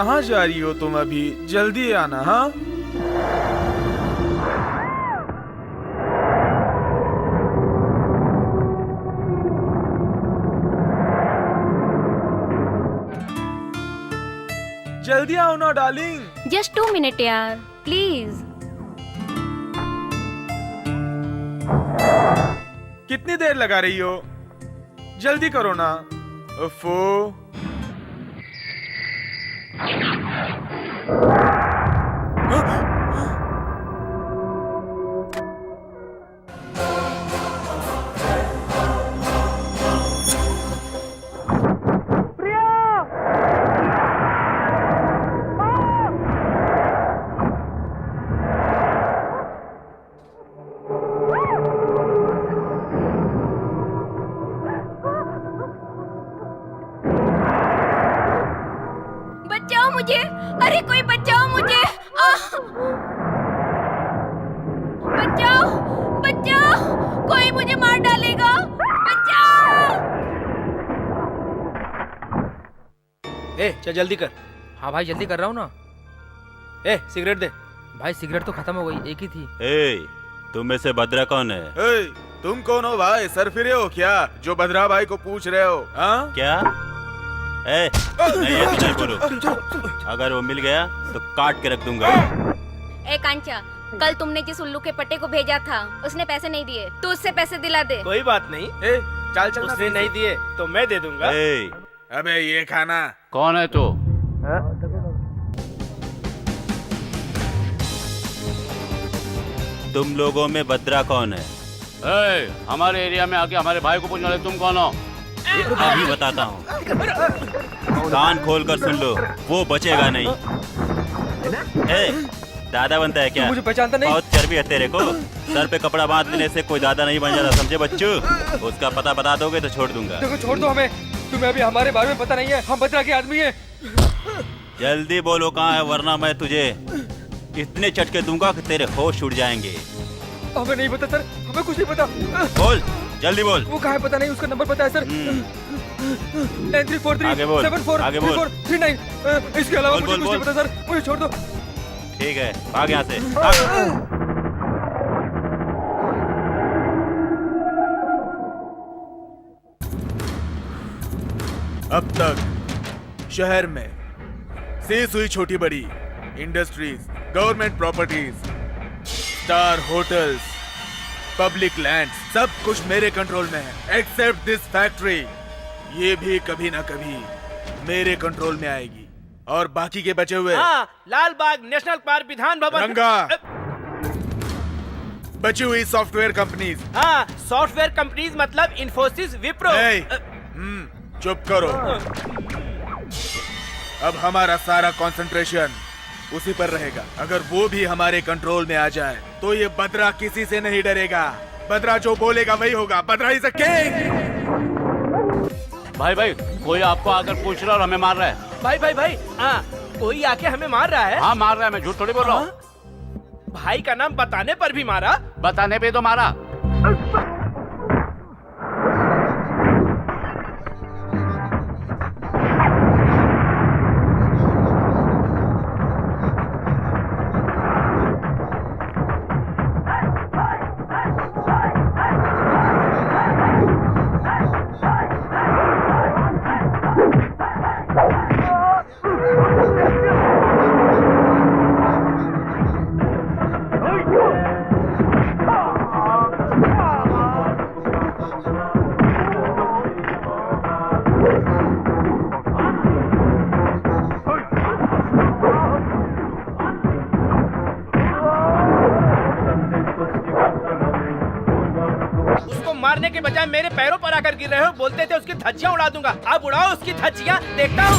कहाँ जा रही हो तुम? अभी जल्दी आना। हाँ, जल्दी आओ ना डार्लिंग। जस्ट 2 मिनट यार, प्लीज। कितनी देर लगा रही हो? जल्दी करो ना। उफ़ो। बचाओ मुझे, अरे कोई बचाओ मुझे। बचाओ बचाओ, कोई मुझे मार डालेगा, बचाओ। ए चल जल्दी कर। हाँ भाई जल्दी कर रहा हूँ ना। ए सिगरेट दे। भाई सिगरेट तो खत्म हो गई, एक ही थी। ए, तुम में से भद्रा कौन है? ए, तुम कौन हो भाई? सर फिरे हो क्या जो भद्रा भाई को पूछ रहे हो? हाँ? क्या? ए, नहीं ऐसे नहीं बोलो। अगर वो मिल गया तो काट के रख दूंगा। ए कांचा, कल तुमने जिस उल्लू के पट्टे को भेजा था उसने पैसे नहीं दिए, तू उससे पैसे दिला दे। कोई बात नहीं। ए, चल चल। उसने नहीं दिए तो मैं दे दूंगा। ए, अबे ये खाना। कौन है तू? तुम लोगों में भद्रा कौन है? ए, हमारे एरिया में आके हमारे भाई को पूछने वाले तुम कौन हो? अभी बताता हूँ, कान खोल कर सुन लो, वो बचेगा नहीं। ए, दादा बनता है क्या? मुझे पहचानता नहीं? बहुत चर्बी है तेरे को। सर पे कपड़ा बांध लेने से कोई दादा नहीं बन जाता, समझे बच्चू? उसका पता बता दोगे तो छोड़ दूंगा। देखो छोड़ दो हमें, तुम्हें अभी हमारे बारे में पता नहीं है, हम भद्रा के आदमी हैं। जल्दी बोलो कहाँ है, वरना मैं तुझे इतने चटके दूंगा कि तेरे होश उड़ जाएंगे। हमें नहीं पता सर, हमें कुछ नहीं पता। बोल, जल्दी बोल। वो कहाँ है पता नहीं, उसका नंबर पता है सर। 9343 आगे बोल, 74 आगे बोल। 3439। इसके अलावा बोल, मुझे बोल, कुछ नहीं बोल। पता सर, मुझे छोड़ दो। ठीक है, भाग यहाँ से, भाग। अब तक शहर में सेस हुई छोटी बड़ी industries, government properties, star hotels, public land, सब कुछ मेरे कंट्रोल में है, एक्सेप्ट दिस फैक्ट्री। ये भी कभी ना कभी मेरे कंट्रोल में आएगी। और बाकी के बचे हुए लाल बाग नेशनल पार्क, विधान भवन, रंगा, बची हुई सॉफ्टवेयर कंपनीज। हाँ सॉफ्टवेयर कंपनीज मतलब इन्फोसिस, विप्रो। चुप करो। अब हमारा सारा कंसंट्रेशन उसी पर रहेगा। अगर वो भी हमारे कंट्रोल में आ जाए तो ये बद्रा किसी से नहीं डरेगा। बद्रा जो बोलेगा वही होगा। Bhadra is a king. भाई भाई, कोई आपको आकर पूछ रहा है और हमें मार रहा है। भाई कोई आके हमें मार रहा है। हाँ मार रहा है, मैं झूठ थोड़ी बोल रहा हूँ। भाई का नाम बताने पर भी मारा? बताने पे तो मारा। मारने के बजाय मेरे पैरों पर आकर गिर रहे हो। बोलते थे उसकी धज्जियां उड़ा दूंगा, अब उड़ाओ उसकी धज्जियां, देखता हूँ।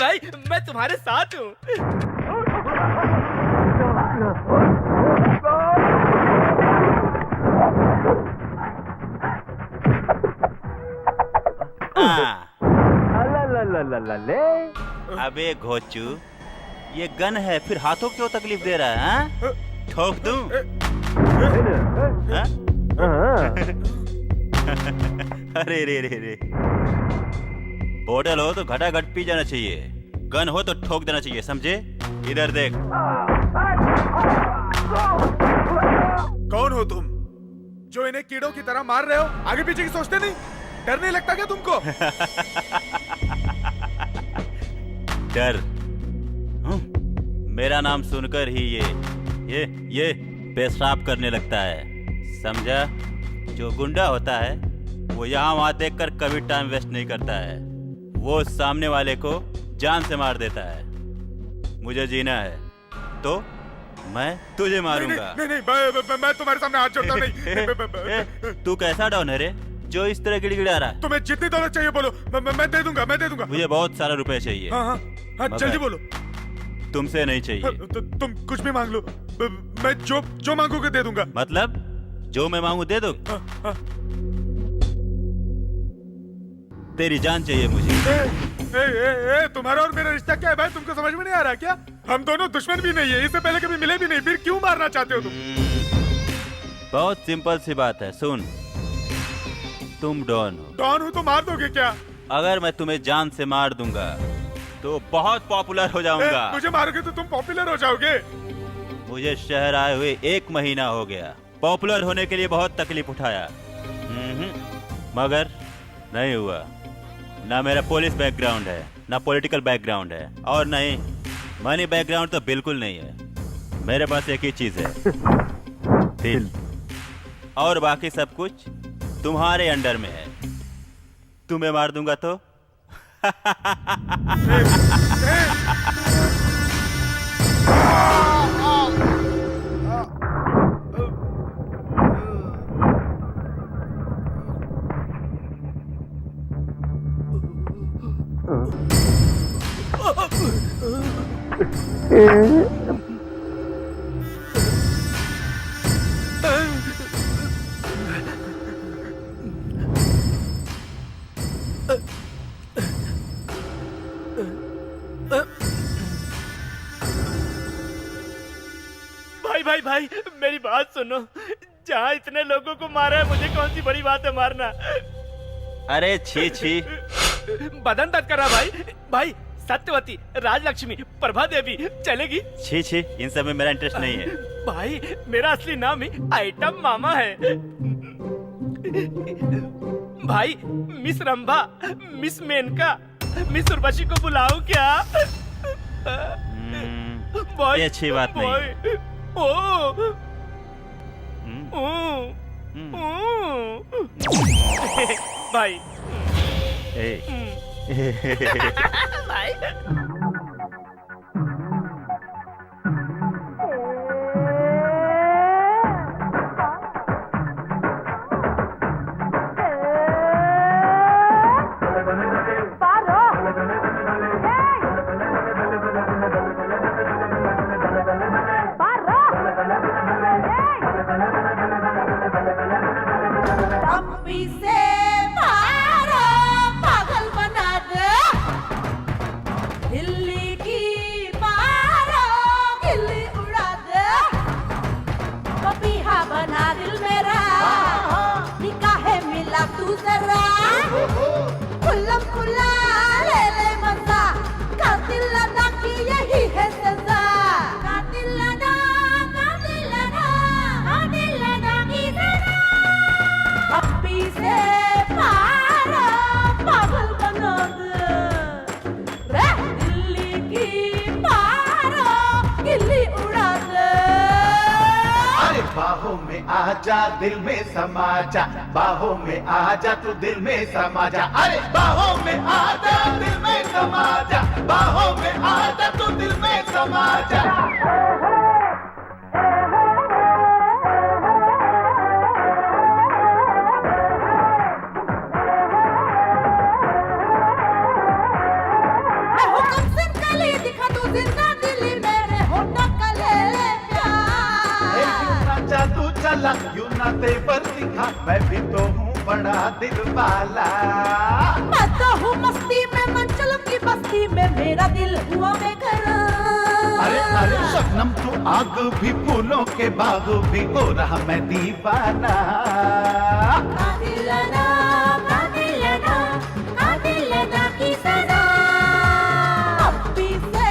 भाई मैं तुम्हारे साथ हूँ। अबे घोचू, ये गन है, फिर हाथों क्यों तकलीफ दे रहा है? हाँ? ठोक दूं? हाँ? अरे रे रे रे, बोतल हो तो घटाघट पी जाना चाहिए, गन हो तो ठोक देना चाहिए, समझे? इधर देख। कौन हो तुम जो इन्हें कीड़ों की तरह मार रहे हो? आगे पीछे की सोचते नहीं? डर नहीं लगता क्या तुमको? डर? मेरा नाम सुनकर ही ये पेशाब करने लगता है, समझा? जो गुंडा होता है वो यहाँ वहाँ देखकर कभी टाइम वेस्ट नहीं करता है, वो सामने वाले को जान से मार देता है। मुझे जीना है तो मैं तुझे मारूंगा। नहीं, मैं तुम्हारे सामने हाथ जोड़ता नहीं। तू कैसा डॉन है रे जो इस तरह गिड़गिड़ा रहा है? तुम्हें जितनी दौलत चाहिए बोलो, मैं दे दूंगा, मैं दे दूंगा। मुझे बहुत सारा रुपए चाहिए। हाँ, जल्दी बोलो। तुमसे नहीं चाहिए। तुम कुछ भी मांग लो, मैं जो मांगोगे दे दूंगा। मतलब जो मैं मांगू दे दो? तेरी जान चाहिए मुझे। तुम्हारा और मेरा रिश्ता क्या है भाई? तुमको समझ में नहीं आ रहा क्या? हम दोनों दुश्मन भी नहीं है, इससे पहले कभी मिले भी नहीं, फिर क्यों मारना चाहते हो तुम? बहुत सिंपल सी बात है, सुन, तुम डॉन हो। डॉन हूँ तो मार दोगे क्या? अगर मैं तुम्हें जान से मार दूंगा तो बहुत पॉपुलर हो जाऊंगा। मुझे मारोगे तो तुम पॉपुलर हो जाओगे। मुझे शहर आए हुए 1 महीना हो गया, पॉपुलर होने के लिए बहुत तकलीफ उठाया, मगर नहीं हुआ। ना मेरा पुलिस बैकग्राउंड है, ना पॉलिटिकल बैकग्राउंड है, और नहीं मनी बैकग्राउंड तो बिल्कुल नहीं है। मेरे पास एक ही चीज है, दिल, और बाकी सब कुछ तुम्हारे अंडर में है। तुम्हें मार दूंगा तो भाई मेरी बात सुनो, जहाँ इतने लोगों को मारा है, मुझे कौन सी बड़ी बात है मारना? अरे छी छी, बदन तक करा भाई सत्यवती, राजलक्ष्मी, प्रभा देवी चलेगी? छी छी, इन सब में मेरा इंटरेस्ट नहीं है। भाई मेरा असली नाम ही आइटम मामा है। भाई miss Rambha, miss Menaka, miss Urvashi को बुलाऊं क्या? ये अच्छी बात नहीं। भाई भाई बाहों में आजा, दिल में समा जा, बाहों में आजा तू दिल में समा जा। अरे बाहों में आजा, दिल में समा जा, बाहों में आजा तू दिल में समा जा। हुक्म से जिंदा दिली मेरे होठों का ले ले प्यार। जादू चला यूं ना तेवर दिखा, मैं भी तो हूँ बड़ा दिल वाला। मैं तो हूँ मस्ती में मंचलों की बस्ती में, मेरा दिल हुआ बेकरार। अरे अरे शबनम तू आग भी फूलों के बाग भी, हो रहा मैं दीवाना। कातिलाना कातिलाना कातिलाना की सजा, पप्पी से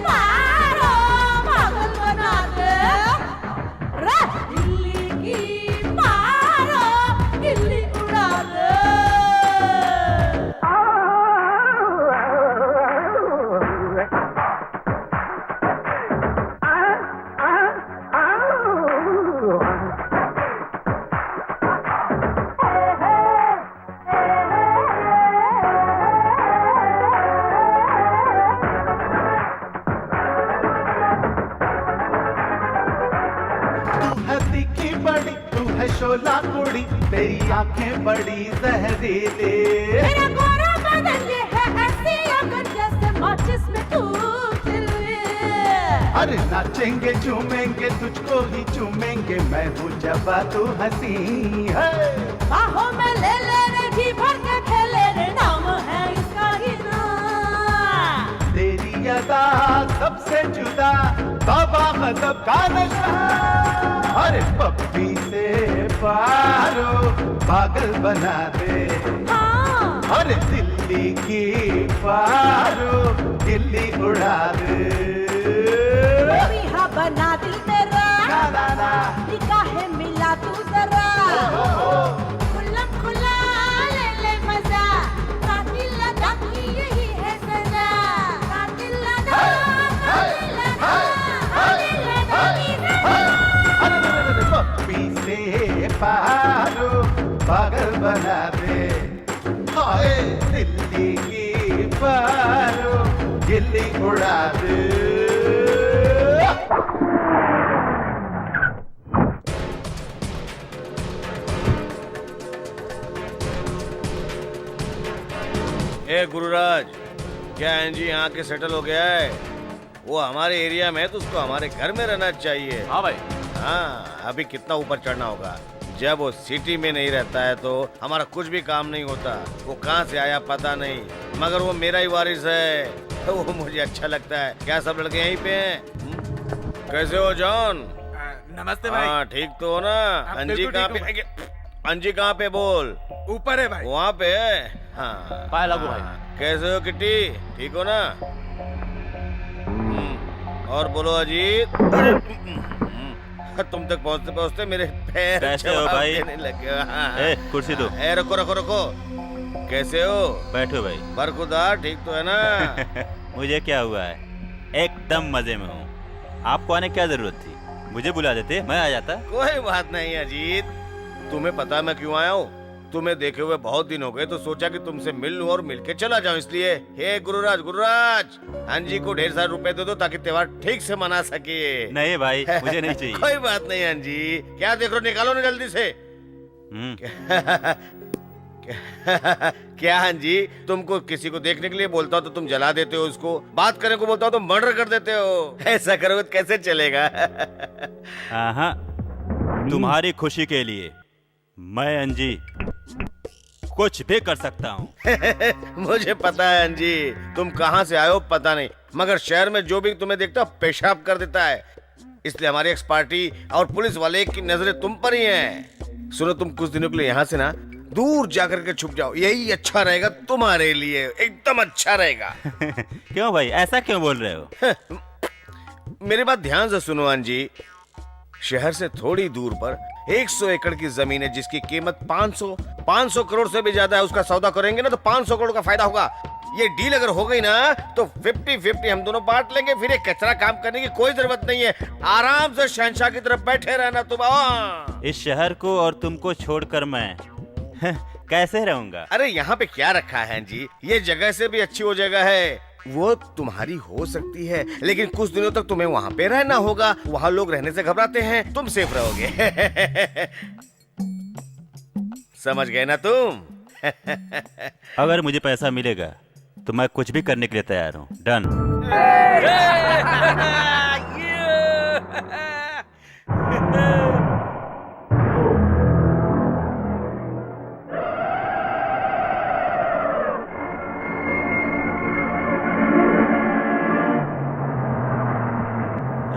मारो पागल बना दे। रे दिल्ली की मारो दिल्ली उड़ा दे। तू है तीखी बड़ी, तू है शोला कुड़ी, तेरी आंखें बड़ी जहरीली। मेरा गोरा बदन ये है ऐसी अगर जैसे माचिस में तू जले। अरे नाचेंगे झूमेंगे तुझको ही चूमेंगे, मैं हूँ जबा तू हंसी है। बाहों में ले ले रे जी भर के खेले रे, नाम है इसका ही नाम। तेरी अदा सबसे जुदा, बाबा मतलब का नशा। अरे पप्पी से पारो पागल बना दे। हाँ अरे दिल्ली की पारो दिल्ली उड़ा दे। हाँ बना दिल तेरा, ला ला ला। निगाहें मिला तू जरा, खुल्लम खुल्ला ले ले मजा। कातिल लगा की यही है सजा, कातिल लगा कातिल लगा कातिल लगा की सजा। अरे पप्पी से पारो पागल बना दे। हाय दिल्ली की पारो दिल्ली उड़ा दे। ए गुरुराज, क्या एनजी यहाँ के सेटल हो गया है? वो हमारे एरिया में है तो उसको हमारे घर में रहना चाहिए। हाँ भाई। हाँ, अभी कितना ऊपर चढ़ना होगा। जब वो सिटी में नहीं रहता है तो हमारा कुछ भी काम नहीं होता। वो कहाँ से आया पता नहीं, मगर वो मेरा ही वारिस है। वो मुझे अच्छा लगता है। क्या सब लड़के यहीं पे हैं? कैसे हो जॉन? नमस्ते भाई। हाँ ठीक तो हो ना? अंजी कहाँ पे? अंजी कहाँ पे बोल? ऊपर है भाई। वहाँ पे है। हाँ पाए लागू भाई। कैसे हो किट्टी? ठीक हो ना? और बोलो अजीत। तुम तक पहुँचते पहुँचते मेरे पैर कैसे हो जवाब भाई? देने लगे। हाँ। ए, कुर्सी दो। ए, रुको रुको रुको। कैसे हो? बैठो भाई। बरखुदार ठीक तो है ना? मुझे क्या हुआ है, एकदम मजे में हूँ। आपको आने क्या जरूरत थी? मुझे बुला देते, मैं आ जाता। कोई बात नहीं अजीत, तुम्हें पता मैं क्यों आया हूँ? तुम्हें देखे हुए बहुत दिन हो गए तो सोचा कि तुमसे मिल लूं और मिलके चला जाऊं, इसलिए। हे गुरुराज, गुरुराज, अंजी को ढेर सारे रुपए दे दो ताकि त्योहार ठीक से मना सके। नहीं भाई, मुझे नहीं चाहिए। कोई बात नहीं अंजी, क्या देख रहे हो? निकालो ना जल्दी से। क्या अंजी, तुमको किसी को देखने के लिए बोलता हो तो तुम जला देते हो उसको, बात करने को बोलता हो तो मर्डर कर देते हो। ऐसा करोगे तो कैसे चलेगा? हाँ, तुम्हारी खुशी के लिए मैं अंजी कुछ भी कर सकता हूँ। मुझे पता है अंजी, तुम कहाँ से आए हो पता नहीं, मगर शहर में जो भी तुम्हें देखता है पेशाब कर देता है। इसलिए हमारी एक्स पार्टी और पुलिस वाले की नजरें तुम पर ही हैं। सुनो, तुम कुछ दिनों के लिए यहाँ से ना दूर जाकर के छुप जाओ, यही अच्छा रहेगा तुम्हारे लिए, एकदम अच्छा रहेगा। क्यों भाई, ऐसा क्यों बोल रहे हो? मेरी बात ध्यान से सुनो अंजी, शहर से थोड़ी दूर पर 100 एकड़ की जमीन है जिसकी कीमत 500 करोड़ से भी ज्यादा है। उसका सौदा करेंगे ना तो 500 करोड़ का फायदा होगा। ये डील अगर हो गई ना तो 50-50 हम दोनों बांट लेंगे। फिर एक कचरा काम करने की कोई जरूरत नहीं है, आराम से शहंशाह की तरफ बैठे रहना तुम। इस शहर को और तुमको छोड़कर मैं कैसे रहूंगा? अरे यहाँ पे क्या रखा है जी, ये जगह से भी अच्छी वो जगह है। वो तुम्हारी हो सकती है लेकिन कुछ दिनों तक तुम्हें वहाँ पे रहना होगा। वहाँ लोग रहने से घबराते हैं, तुम सेफ रहोगे। समझ गए ना तुम? अगर मुझे पैसा मिलेगा तो मैं कुछ भी करने के लिए तैयार हूँ। डन।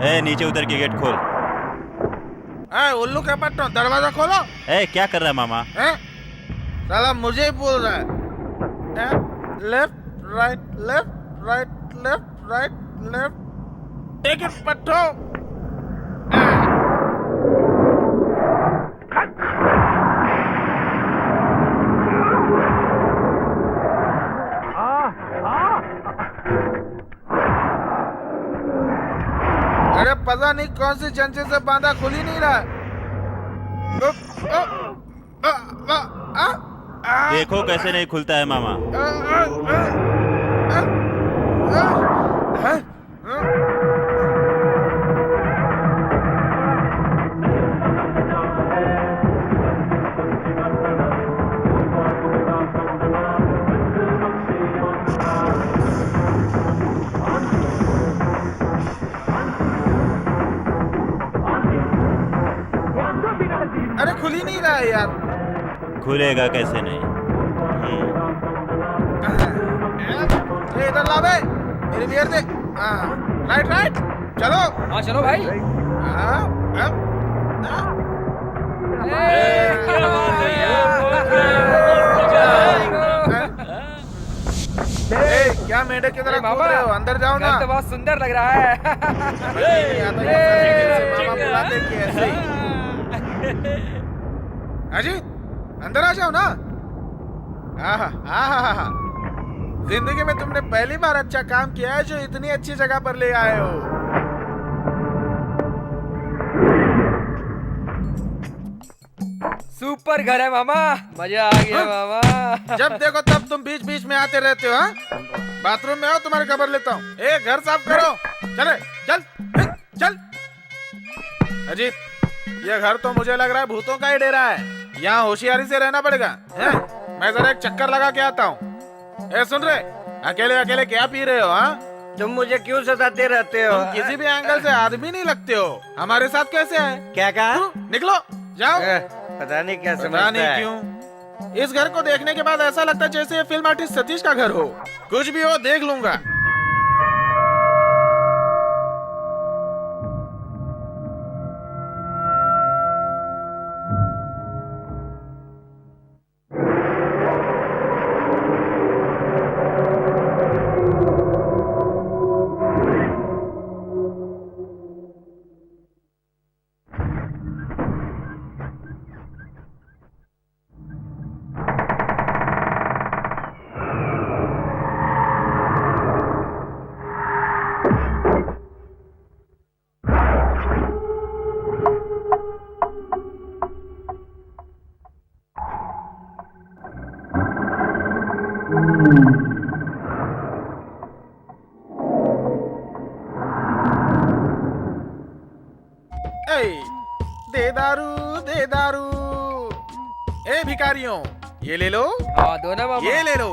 ए, नीचे उतर के गेट खोल। उल्लू के पट्टो, दरवाजा खोलो। ए, क्या कर रहा है मामा? साला मुझे ही बोल रहा है। Left right left right left right left. Take it पट्टो। अरे पता नहीं कौन सी चंचे से बांधा, खुल ही नहीं रहा। देखो कैसे नहीं खुलता है मामा। अरे खुल ही नहीं रहा है यार। खुलेगा कैसे नहीं? ये इधर ला बे, मेरी बियर दे। राइट राइट, चलो। हाँ चलो भाई। क्या मेढक की तरह कूद रहे हो? अंदर जाओ ना। तो बहुत सुंदर लग रहा है। मामा बुलाते कि ऐसे ही। अजी अंदर आ जाओ ना। आहा, जिंदगी में तुमने पहली बार अच्छा काम किया है जो इतनी अच्छी जगह पर ले आए हो। सुपर घर है मामा, मजा आ गया मामा। जब देखो तब तुम बीच बीच में आते रहते हो। बाथरूम में आओ, तुम्हारी खबर लेता हूँ। घर साफ करो। चले चल। अजीत, ये घर तो मुझे लग रहा है भूतों का ही डेरा है। यहाँ होशियारी से रहना पड़ेगा। मैं जरा एक चक्कर लगा के आता हूँ। सुन रहे, अकेले अकेले क्या पी रहे हो? तुम मुझे क्यों सताते रहते हो? तुम किसी भी एंगल से आदमी नहीं लगते हो। हमारे साथ कैसे है? क्या कहा? निकलो, जाओ। पता नहीं क्या पता समझता नहीं है। क्यों इस घर को देखने के बाद ऐसा लगता है जैसे ये फिल्म आर्टिस्ट सतीश का घर हो। कुछ भी हो देख लूंगा। दे दारू। ए भिखारियों, ये ले लो। हाँ दो ना मामा। ये ले लो।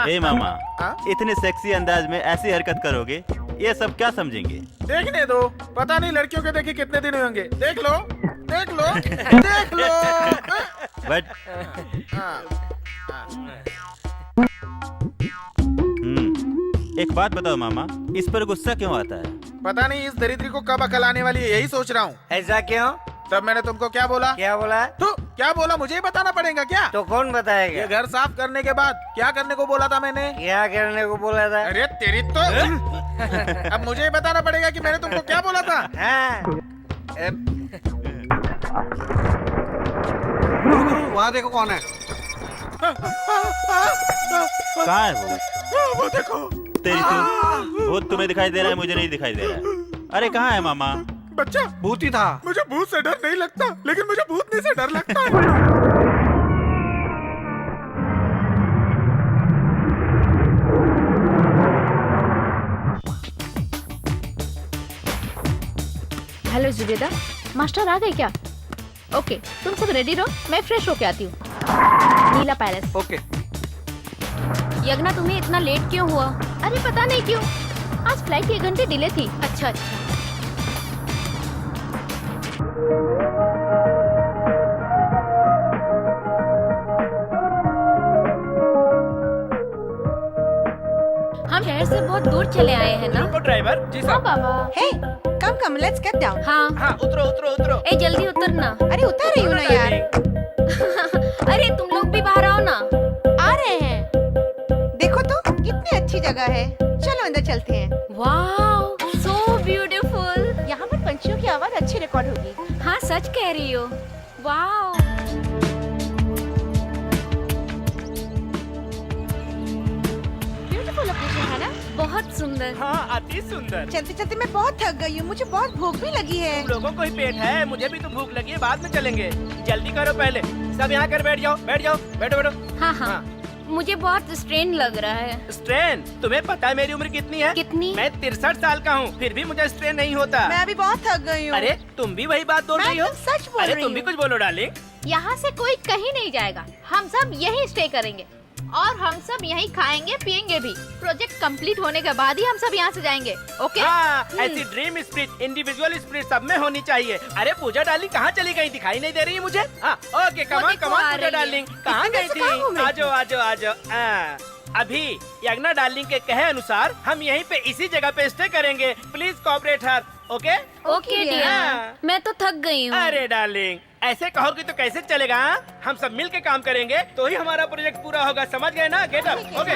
ए मामा, इतने सेक्सी अंदाज में ऐसी हरकत करोगे, ये सब क्या समझेंगे? देखने दो, पता नहीं लड़कियों के देखे कितने दिन होंगे। देख लो। बट एक बात बताओ मामा, इस पर गुस्सा क्यों आता है? पता नहीं इस दरिद्री को कब अकल आने वाली है, यही सोच रहा हूँ। ऐसा क्यों? तब मैंने तुमको क्या बोला? क्या बोला? तो क्या बोला मुझे ही बताना पड़ेगा क्या? तो कौन बताएगा? ये घर साफ करने के बाद क्या करने को बोला था मैंने? क्या करने को बोला था? अरे तेरी तो अब मुझे ही बताना पड़ेगा कि मैंने तुमको क्या बोला था। वहाँ देखो कौन है। कहाँ है वो देखो। तेरी तो वो तुम्हें दिखाई दे रहा है, मुझे नहीं दिखाई दे रहा है। अरे कहाँ है मामा? बच्चा भूत ही था। मुझे भूत से डर नहीं लगता, लेकिन मुझे भूतनी से डर लगता है। हेलो जुबेदा, मास्टर आ गए क्या? ओके, तुम सब रेडी रहो, मैं फ्रेश होके आती हूँ। नीला पैलेस। ओके। यज्ञा तुम्हें इतना लेट क्यों हुआ? अरे पता नहीं क्यों, आज फ्लाइट 1 घंटे डिले थी। अच्छा अच्छा। हम शहर से बहुत दूर चले आए हैं ना? रुको ड्राइवर। जी हाँ साहब। बाबा। हे कम कम लेट्स गेट डाउन। हाँ। हाँ उतरो उतरो उतरो। ए जल्दी उतरना। अरे उतर रही हूँ ना यार। अरे तुम लोग भी बाहर आओ ना। आ रहे हैं। देखो तो कितनी अच्छी जगह है, चलो अंदर चलते हैं। Wow, so beautiful. यहाँ पर पंछियों की आवाज अच्छी रिकॉर्ड होगी। हाँ सच कह रही हो। वाओ। ब्यूटीफुल लोकेशन है ना? बहुत सुंदर। हाँ अति सुंदर। चलते चलते मैं बहुत थक गई हूँ, मुझे बहुत भूख भी लगी है। तुम लोगों को ही पेट है, मुझे भी तो भूख लगी है, बाद में चलेंगे। जल्दी करो पहले, सब यहाँ कर बैठ जाओ, बैठ जाओ, बैठो बैठो। हाँ हाँ, मुझे बहुत स्ट्रेन लग रहा है। स्ट्रेन? तुम्हें पता है मेरी उम्र कितनी है? कितनी? मैं 63 साल का हूँ, फिर भी मुझे स्ट्रेन नहीं होता। मैं अभी बहुत थक गई हूँ। अरे तुम भी वही बात बोल मैं रही हो? एकदम सच बोल अरे रही तुम भी हूँ। कुछ बोलो डार्लिंग। यहाँ से कोई कहीं नहीं जाएगा, हम सब यहीं स्टे करेंगे और हम सब यहीं खाएंगे पियेंगे भी। प्रोजेक्ट कंप्लीट होने के बाद ही हम सब यहाँ से जाएंगे। ओके? हाँ, ऐसी ड्रीम स्पिरिट, इंडिविजुअल स्पिरिट सब में होनी चाहिए। अरे पूजा डार्लिंग कहाँ चली गई, दिखाई नहीं दे रही है मुझे। हाँ, ओके कमान देखो कमान आ पूजा रही है। डार्लिंग कहाँ इतने गई से कहाँ घूम थी? रही आजो आजो आजो। अभी यज्ञा डार्लिंग के कहे अनुसार हम यहीं पे इसी जगह पे स्टे करेंगे। Please cooperate her. Okay? Okay dear, हाँ। मैं तो थक गई हूँ। अरे डार्लिंग ऐसे कहोगी तो कैसे चलेगा? हाँ? हम सब मिल के काम करेंगे तो ही हमारा प्रोजेक्ट पूरा होगा, समझ गए ना? Get up. ओके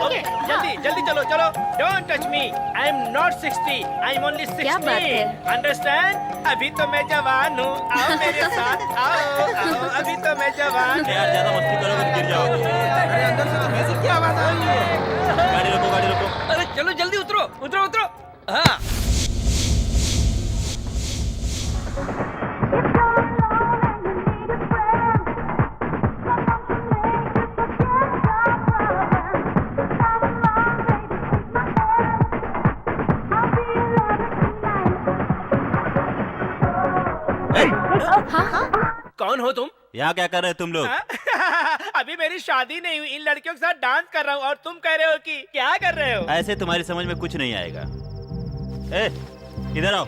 ओके, जल्दी जल्दी चलो चलो। Don't touch me, I am not 60, I am only 60। क्या बात है? अंडरस्टैंड? अभी तो मैं जवान हूँ, आओ मेरे साथ, आओ आओ, अभी तो मैं जवान हूँ। यार ज्यादा मस्ती करोगे तो गिर जाओगे। अरे अंदर से तो म्यूजिक की आवाज आ रही है। गाड़ी रोको गाड़ी रोको। अरे चलो जल्दी उतरो उतरो उतरो। हाँ कौन हो तुम? यहाँ क्या कर रहे हो तुम लोग? अभी मेरी शादी नहीं हुई, इन लड़कियों के साथ डांस कर रहा हूँ और तुम कह रहे हो कि क्या कर रहे हो? ऐसे तुम्हारी समझ में कुछ नहीं आएगा। ए, इधर आओ,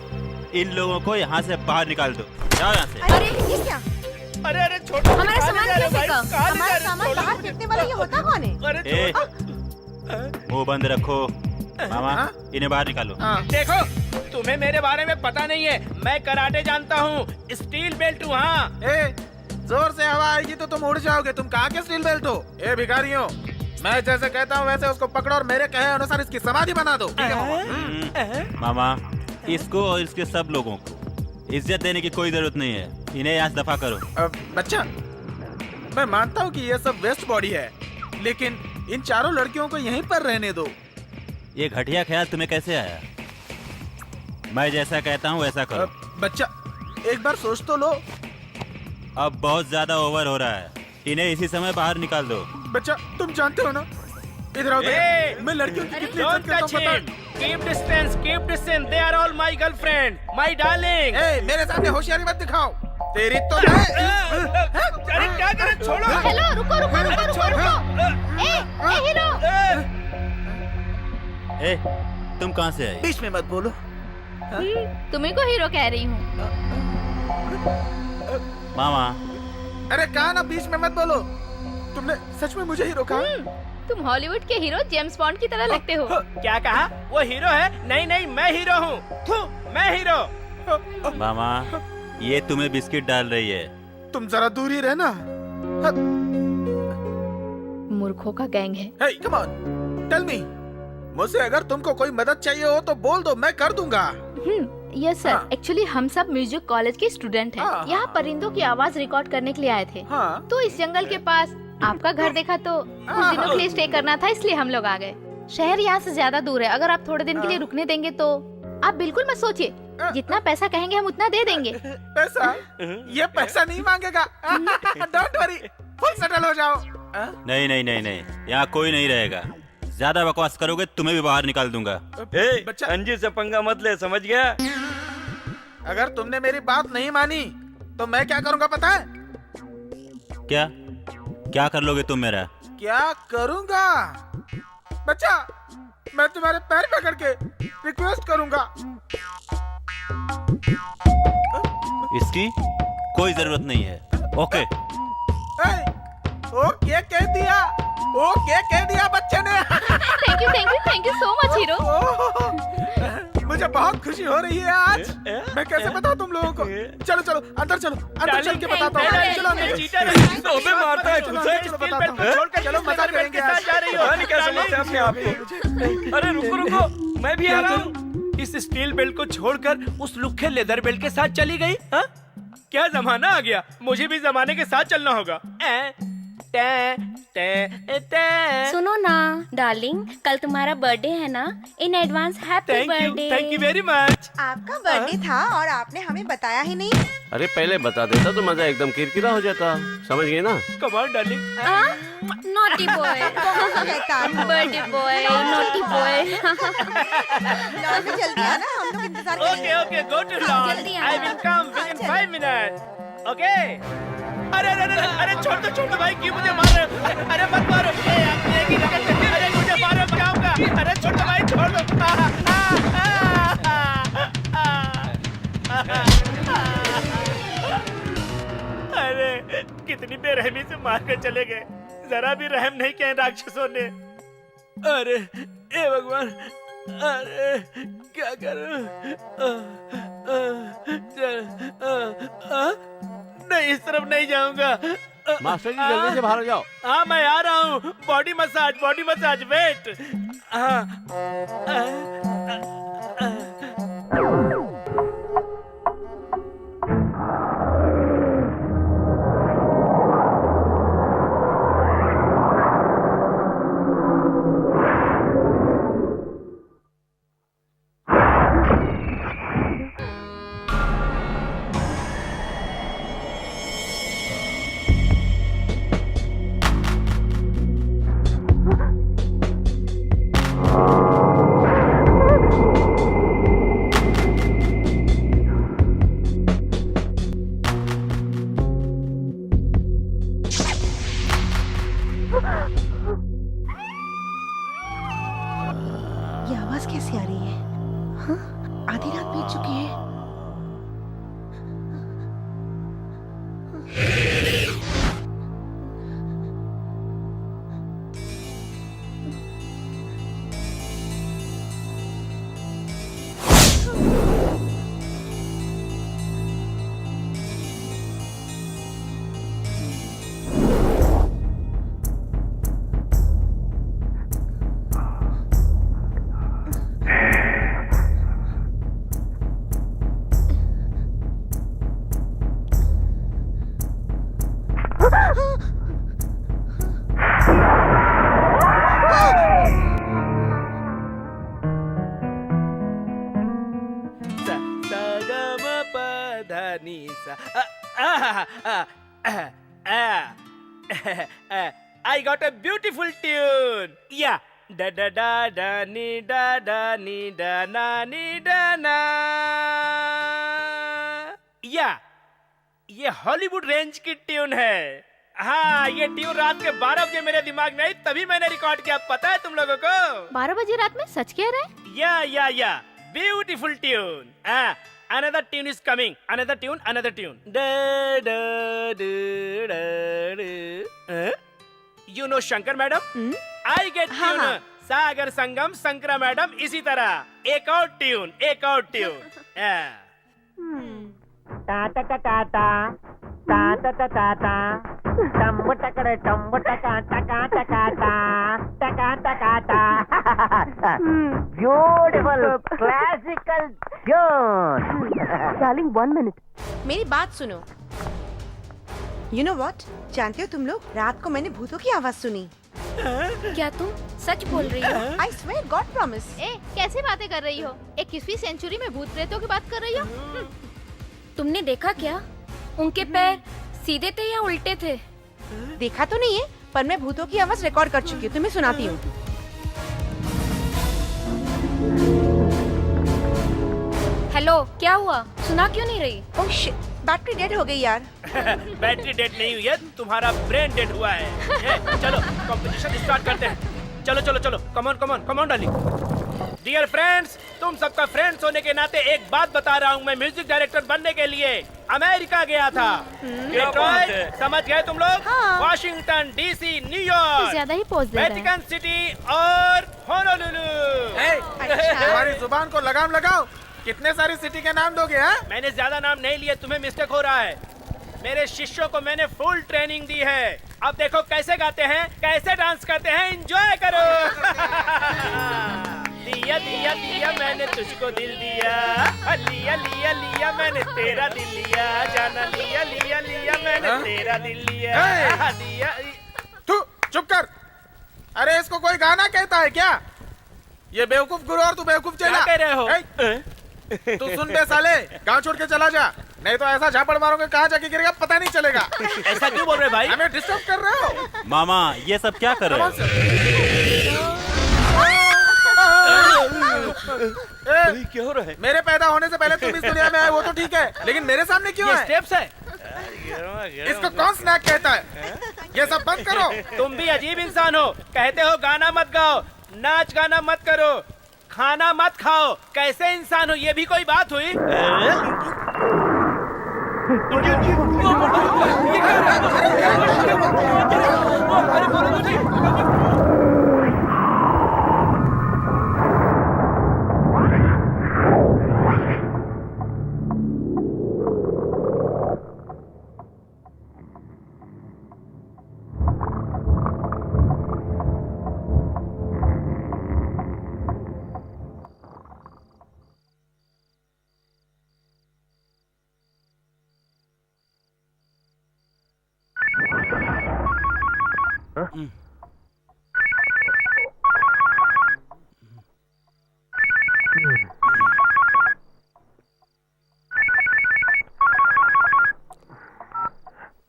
इन लोगों को यहाँ से बाहर निकाल दो। जाओ यहाँ से। अरे ये क्या? अरे अरे छोड़ो, हमारा कहाँ सामान ले जा रहे हो कैसे भाई? कम? कहाँ ले जा हमारा रहे हो? सामान छोड़ो बाहर मुझे। फेंकने वाला ये होता कौन है? अरे ए, छोड़ो। मुंह बंद रखो। मामा इन्हें बाहर निकालो। देखो तुम्हें मेरे बारे में पता नहीं है, मैं कराटे जानता हूँ, स्टील बेल्ट हूँ। हाँ ए, जोर से हवा आएगी तो तुम उड़ जाओगे। तुम कहाँ के स्टील बेल्ट हो? ए भिखारियों, मैं जैसे कहता हूँ वैसे उसको पकड़ो और मेरे कहे अनुसार इसकी समाधि बना दो। ठीक है मामा? मामा, इसको और इसके सब लोगों को इज्जत देने की कोई जरूरत नहीं है। इन्हें यहाँ से दफा करो। बच्चा, मैं मानता हूँ कि ये सब वेस्ट बॉडी है, लेकिन इन चारों लड़कियों को यहीं पर रहने दो। ये घटिया ख्याल तुम्हें कैसे आया? मैं जैसा कहता हूँ वैसा करो। बच्चा, एक बार सोच तो लो। अब बहुत ज्यादा ओवर हो रहा है, इन्हें इसी समय बाहर निकाल दो। बच्चा, तुम जानते हो ना, इधर आओ। ए, मैं लड़कियों की कितनी Don't इज्जत करता touch हूँ पता him. Keep distance, keep distance. They are all my girlfriend, my darling. है? ए, मेरे सामने होशियारी मत दिखाओ। तेरी तो मैं... अरे क्या करे, छोड़ो। हेलो रुको रुको रुको रुको रुको। ए हीरो, ए, तुम कहाँ से आए? बीच में मत बोलो। तुम्ही को हीरो कह रही हूँ। मामा, अरे कहा ना, बीच में मत बोलो। तुमने सच में मुझे ही रोका? तुम हॉलीवुड के हीरो जेम्स बॉन्ड की तरह लगते हो। क्या कहा? वो हीरो है? नहीं नहीं, मैं हीरो हूँ। मैं हीरो। मामा, ये तुम्हें बिस्किट डाल रही है। तुम जरा दूर ही रहना। मूर्खों का गैंग है। Hey, come on, tell me. मुझसे अगर तुमको कोई मदद चाहिए हो तो बोल दो, मैं कर दूंगा। यस सर, एक्चुअली हम सब म्यूजिक कॉलेज के स्टूडेंट हैं। हाँ, यहाँ परिंदों की आवाज रिकॉर्ड करने के लिए आए थे। हाँ। तो इस जंगल के पास आपका घर देखा तो कुछ दिनों के लिए स्टे करना था, इसलिए हम लोग आ गए। शहर यहाँ से ज्यादा दूर है, अगर आप थोड़े दिन के लिए रुकने देंगे तो आप बिल्कुल मत सोचिए, जितना पैसा कहेंगे हम उतना दे देंगे। पैसा? ये पैसा नहीं मांगेगा। डोंट वरी, फुल सेटल हो जाओ। नहीं नहीं नहीं नहीं, यहाँ कोई नहीं रहेगा। ज्यादा बकवास करोगे तुम्हें भी बाहर निकाल दूंगा। बच्चा, अंजी से पंगा मत ले, समझ गया? अगर तुमने मेरी बात नहीं मानी तो मैं क्या करूँगा पता है? क्या क्या कर लोगे तुम मेरा? क्या करूंगा? बच्चा, मैं तुम्हारे पैर पकड़ के रिक्वेस्ट करूंगा। इसकी कोई जरूरत नहीं है। ओके ओके कह दिया, ओके कह दिया बच्चे ने। Thank you so much hero. मुझे बहुत खुशी हो रही है आज। मैं कैसे बताऊं तुम लोगों को? चलो चलो अंदर चलो, अंदर चल के बताता हूँ। चलो अंदर। अबे मारता है खुद से। चलो बताता हूँ। चलो मजा करेंगे आज। जा रही हो? क्या समझते अपने आप को? अरे रुको रुको, मैं भी आ रहा हूँ। इस स्टील बेल्ट को छोड़कर उस लुखे लेदर बेल्ट के साथ चली गई। हाँ? क्या जमाना आ गया, मुझे भी जमाने के साथ चलना होगा। सुनो ना डार्लिंग, कल तुम्हारा बर्थडे है ना, in advance happy birthday. Thank you very much. आपका बर्थडे था और आपने हमें बताया ही नहीं। अरे पहले बता देता तो मजा एकदम किरकिरा हो जाता, समझ गए ना? Come on darling. Naughty boy, birthday boy, naughty boy. Lawn में जल्दी आना, हम लोग इंतजार करेंगे। Okay okay, go to lawn. जल्दी आना। I will come within 5 minute. Okay. अरे अरे अरे अरे, छोड़ दो भाई, क्यों मुझे मार रहे हो? अरे मत मारो। अरे मुझे मारो, क्या होगा? अरे छोड़ दो भाई, छोड़ दो। अरे कितनी बेरहमी से मार कर चले गए, जरा भी रहम नहीं किया इन राक्षसों ने। अरे हे भगवान, अरे क्या करूं? नहीं, इस तरफ नहीं जाऊंगा। मास्टर जी जल्दी से बाहर जाओ। हाँ मैं आ रहा हूँ। Body massage wait. ये आवाज कैसी आ रही है? हाँ? आधी रात बीत चुकी है। I got a beautiful tune. Yeah. Da da da da ni da da ni da na ni da na. Yeah. ये हॉलीवुड रेंज की ट्यून है। हाँ, ये ट्यून रात के 12 बजे मेरे दिमाग में आई, तभी मैंने रिकॉर्ड किया। पता है तुम लोगों को? 12 बजे रात में? सच कह रहे हैं? या beautiful tune. Another tune is coming. Another tune. Da da da da da. You know Shankar madam? I get tune. Sagar Sangam Shankara madam, इसी तरह एक और ट्यून। टा टा टा टा टा टा टा टा टा टा टम्बू टकरे टम्बू टका टका टका टा टका टका टा। Beautiful classical tune. Darling 1 minute, मेरी बात सुनो। You know what? जानते हो तुम लोग, रात को मैंने भूतों की आवाज सुनी। क्या तुम सच बोल रही हो? I swear God promise। कैसे बातें कर रही हो? 21वीं सेंचुरी में भूत प्रेतों की बात कर रही हो? तुमने देखा क्या? उनके पैर सीधे थे या उल्टे थे? देखा तो नहीं है, पर मैं भूतों की आवाज रिकॉर्ड कर चुकी हूँ, तुम्हें सुनाती हूँ। हेलो, क्या हुआ? सुना क्यों नहीं रही? ओह शिट, बैटरी डेड हो गई यार। बैटरी डेड नहीं हुई है, तुम्हारा ब्रेन डेड हुआ है। चलो कंपटीशन स्टार्ट करते हैं। चलो चलो चलो, come on darling. Dear friends, तुम सबका फ्रेंड्स होने के नाते एक बात बता रहा हूँ, मैं म्यूजिक डायरेक्टर बनने के लिए अमेरिका गया था। डेट्रॉइट, समझ गए तुम लोग? हाँ। वॉशिंगटन डीसी, कुछ न्यूयॉर्क, ज्यादा ही पोज दे रहा है। वेटिकन सिटी और होनोलुलु। हमारी जुबान को लगाम लगाओ। कितने सारी सिटी के नाम दोगे? हाँ? मैंने ज्यादा नाम नहीं लिए, तुम्हें मिस्टेक हो रहा है। मेरे शिष्यों को मैंने फुल ट्रेनिंग दी है। अब देखो कैसे गाते हैं, कैसे डांस करते हैं, एंजॉय करो। दिया दिया दिया मैंने तुझको दिल दिया, लिया लिया लिया मैंने तेरा दिल लिया, जाना लिया लिया लिया मैंने तेरा दिल लिया, दिया। तू चुप कर। अरे इसको कोई गाना कहता है क्या? ये बेवकूफ गुरु और तू बेवकूफ चेला। क्या कह रहे हो? तू सुन बे साले, गांव छोड़ के चला जा, नहीं तो ऐसा झापड़ मारोगे कहाँ जाके गिरेगा पता नहीं चलेगा। ऐसा क्यों बोल रहे भाई? हमें डिस्टर्ब कर रहे हो। मामा ये सब क्या कर रहे हो? क्या हो रहा है? मेरे पैदा होने से पहले तुम इस दुनिया में आए वो तो ठीक है, लेकिन मेरे सामने क्यों है? स्टेप्स है। इसको कौन स्नैक कहता है? ये सब बंद करो। तुम भी अजीब इंसान हो, कहते हो गाना मत गाओ, नाच गाना मत करो, खाना मत खाओ। कैसे इंसान हो, ये भी कोई बात हुई?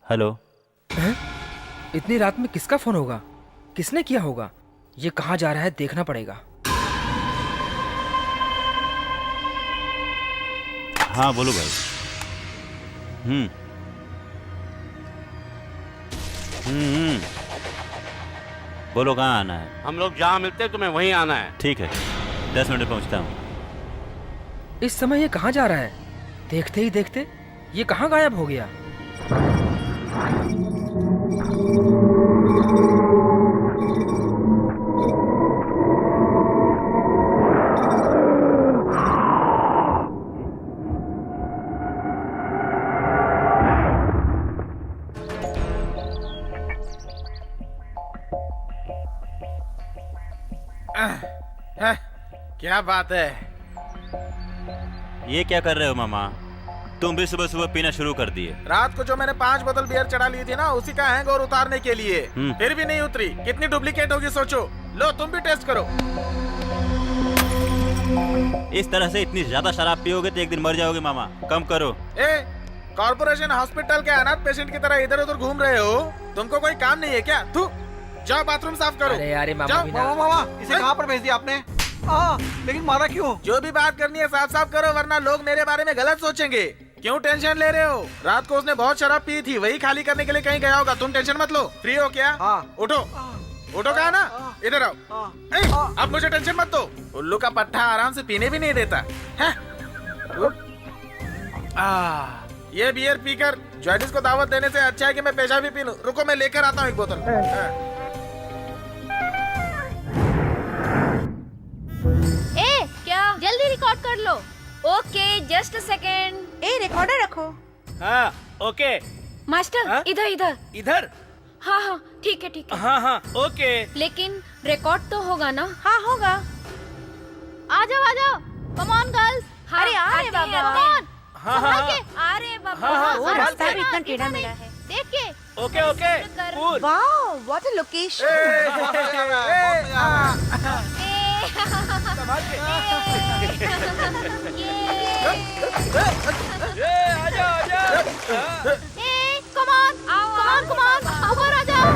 हेलो। इतनी रात में किसका फोन होगा? किसने किया होगा? ये कहाँ जा रहा है देखना पड़ेगा। हाँ बोलो भाई। बोलो कहाँ आना है? हम लोग जहाँ मिलते हैं तुम्हें वहीं आना है। ठीक है 10 मिनट में पहुँचता हूँ। इस समय ये कहाँ जा रहा है? देखते ही देखते ये कहाँ गायब हो गया? क्या बात है? ये क्या कर रहे हो मामा? तुम भी सुबह सुबह पीना शुरू कर दिए। रात को जो मैंने 5 बोतल बियर चढ़ा ली थी ना, उसी का हैंगओवर उतारने के लिए। फिर भी नहीं उतरी। कितनी डुप्लीकेट होगी सोचो। लो तुम भी टेस्ट करो। इस तरह से इतनी ज्यादा शराब पियोगे तो एक दिन मर जाओगे मामा। कम करो। कॉर्पोरेशन हॉस्पिटल के अनाथ पेशेंट की तरह इधर उधर घूम रहे हो। तुमको कोई काम नहीं है क्या? तू जाओ बाथरूम साफ करो। अरे मामा मामा इसे कहाँ पर भेज दिया आपने? लेकिन मारा क्यों? जो भी बात करनी है साफ साफ करो, वरना लोग मेरे बारे में गलत सोचेंगे। क्यों टेंशन ले रहे हो? रात को उसने बहुत शराब पी थी, वही खाली करने के लिए कहीं गया होगा। तुम टेंशन मत लो। फ्री हो क्या? उठो उठो, कहा ना इधर आओ। अब मुझे टेंशन मत दो। उल्लू का पट्टा आराम से पीने भी नहीं देता है। ये बियर पीकर जॉइडिस को दावत देने से अच्छा है कि मैं पेशा भी पी लूं। रुको मैं लेकर आता हूँ एक बोतल। क्या? जल्दी रिकॉर्ड कर लो। Okay just a second. Recorder रखो। हाँ ओके। मास्टर इधर इधर इधर। हाँ हाँ ठीक है ठीक है। हाँ ओके। लेकिन रिकॉर्ड तो होगा ना? हाँ होगा। आ जाओ कम ऑन गर्ल्स। अरे आ रहे बाबा। Come on. हाँ आ रहे बाबा। वो रास्ता भी इतना टेढ़ा मेढ़ा है। देख के। Okay cool. Wow what a location. Come on ऊपर आ जाओ।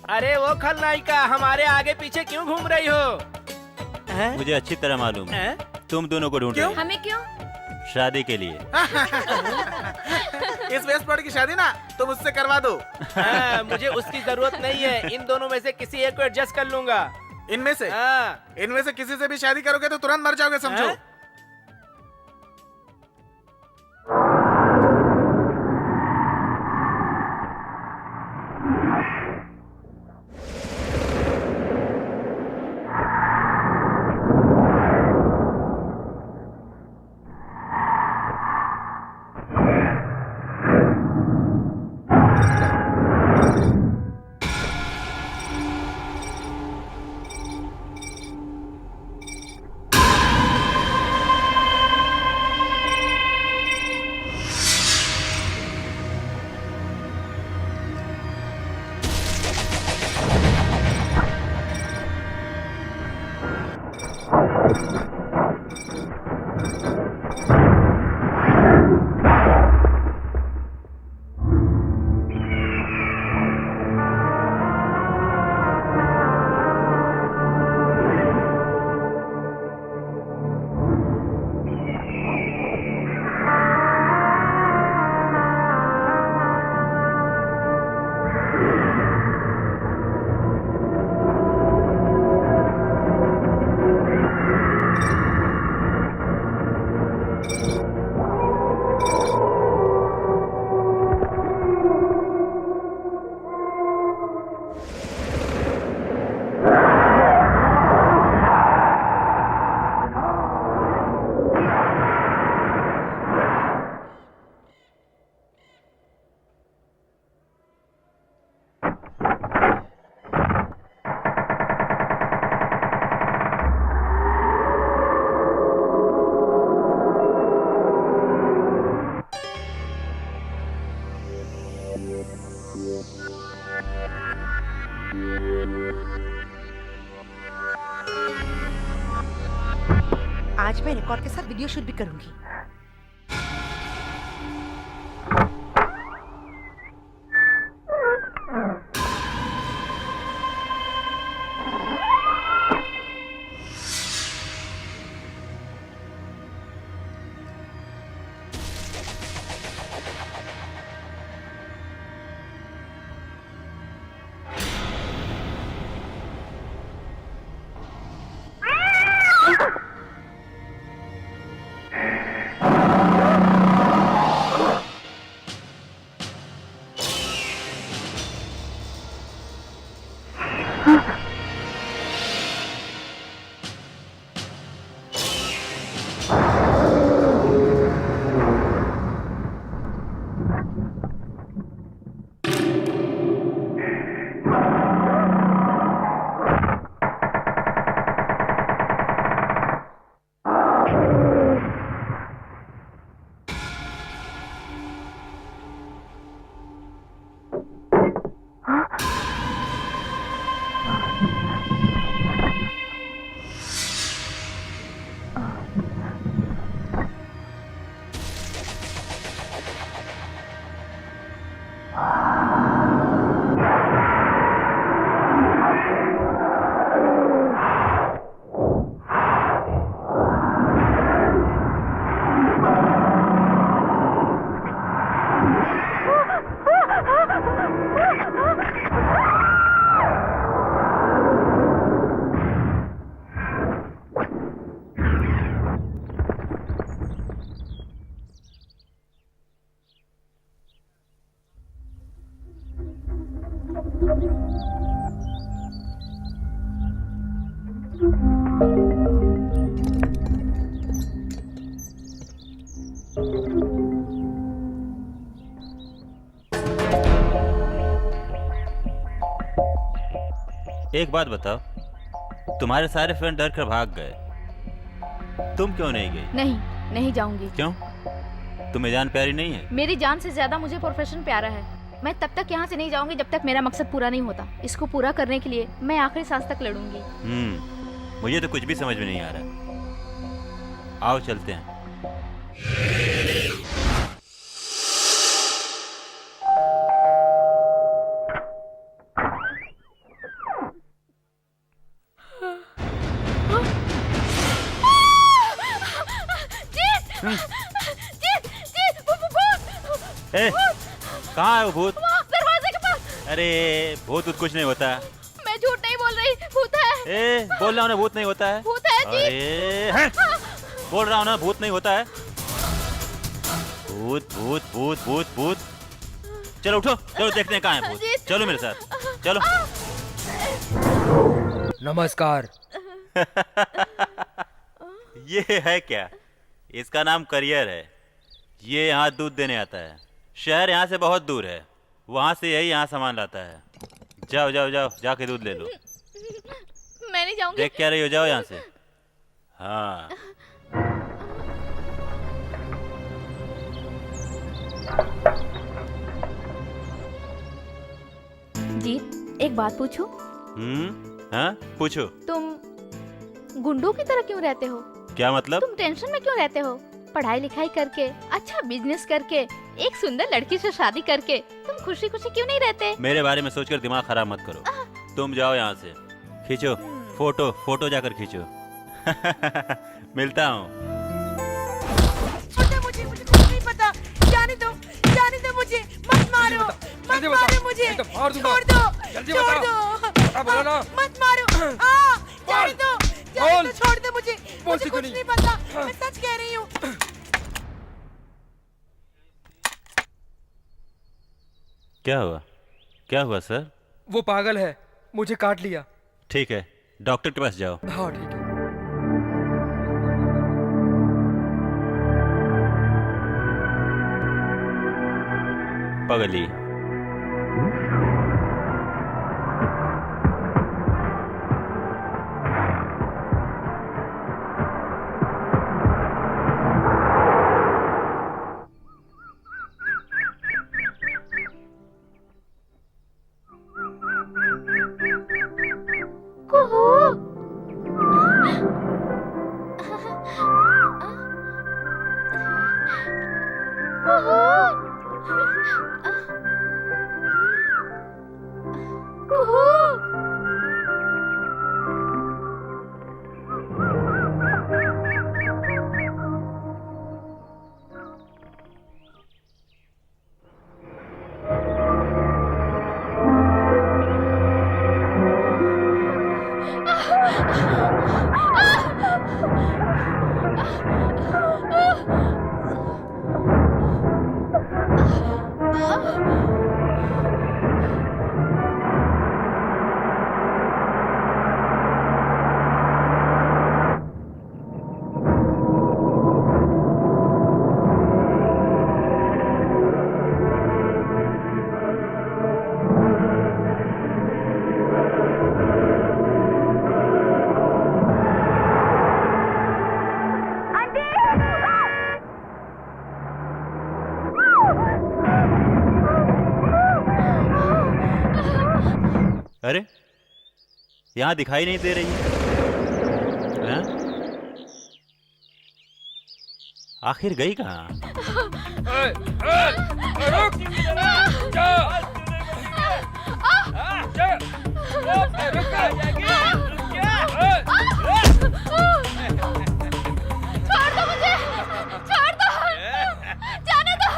अरे वो खलनायिका हमारे आगे पीछे क्यों घूम रही हो? मुझे अच्छी तरह मालूम है तुम दोनों को ढूंढ रही हो। हमें क्यों? शादी के लिए। इस वेस्ट पॉइंट की शादी ना तुम उससे करवा दो। मुझे उसकी जरूरत नहीं है, इन दोनों में से किसी एक को एडजस्ट कर लूंगा। इनमें से? इनमें से किसी से भी शादी करोगे तो तुरंत मर जाओगे समझो। आज मैं रिकॉर्ड के साथ वीडियो शूट भी करूंगी। एक बात बताओ, तुम्हारे सारे फ्रेंड डर कर भाग गए, तुम क्यों नहीं गई? नहीं जाऊंगी। क्यों? तुम्हें जान प्यारी नहीं है? मेरी जान से ज्यादा मुझे प्रोफेशन प्यारा है। मैं तब तक यहाँ से नहीं जाऊंगी जब तक मेरा मकसद पूरा नहीं होता। इसको पूरा करने के लिए मैं आखिरी सांस तक लड़ूंगी। मुझे तो कुछ भी समझ में नहीं आ रहा। आओ चलते हैं। ए, कहाँ है वो भूत? दरवाजे के पास। अरे भूत कुछ नहीं होता। मैं झूठ नहीं बोल रही, भूत है। ए, बोल रहा हूँ ना भूत नहीं होता है। भूत है जी। अरे हैं? बोल रहा हूँ ना भूत नहीं होता है। भूत भूत भूत भूत भूत। चलो उठो, चलो देखते हैं कहाँ है भूत। चलो मेरे साथ, चलो। नमस्कार। ये है क्या? इसका नाम करियर है। ये यहाँ दूध देने आता है। शहर यहाँ से बहुत दूर है, वहाँ से यही यहाँ सामान लाता है। जाओ जाओ जाओ, जाके दूध ले लो। मैं नहीं जाऊंगी। देख क्या रही हो, जाओ यहाँ से। हाँ जीत, एक बात पूछूं? हाँ पूछो। तुम गुंडों की तरह क्यों रहते हो? क्या मतलब? तुम टेंशन में क्यों रहते हो? पढ़ाई लिखाई करके, अच्छा बिजनेस करके, एक सुंदर लड़की से शादी करके तुम खुशी खुशी क्यों नहीं रहते? मेरे बारे में सोचकर दिमाग खराब मत करो। तुम जाओ यहाँ से, खींचो फोटो, फोटो जाकर खींचो। मिलता हूँ। मुझे कुछ नहीं पता। जाने दो मुझे, मत मारो, मत मारो मुझे, छोड़ दो, छोड़ दो, मत मारो, जाने दो, छोड़ दो मुझे कुछ नहीं पता, मैं सच कह रही हूँ। क्या हुआ? क्या हुआ सर? वो पागल है, मुझे काट लिया। ठीक है, डॉक्टर के पास जाओ। हाँ ठीक है। पगली। अरे यहाँ दिखाई नहीं दे रही है? आखिर गई कहाँ? छोड़ दो मुझे, छोड़ दो, जाने दो।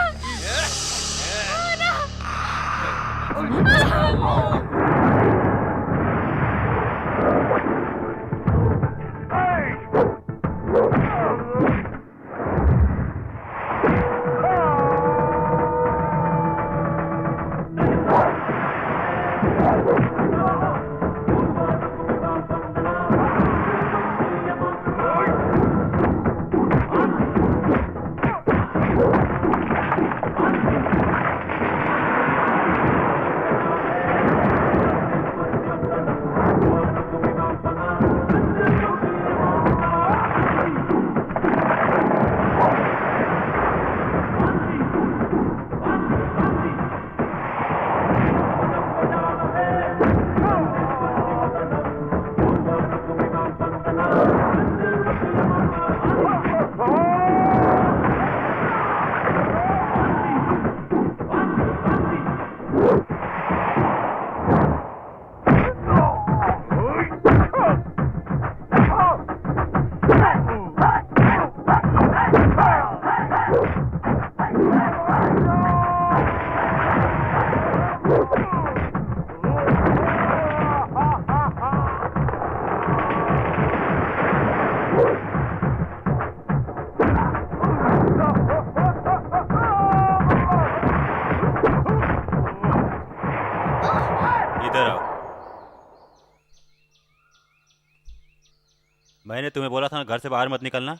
मैंने तुम्हें बोला था ना घर से बाहर मत निकलना,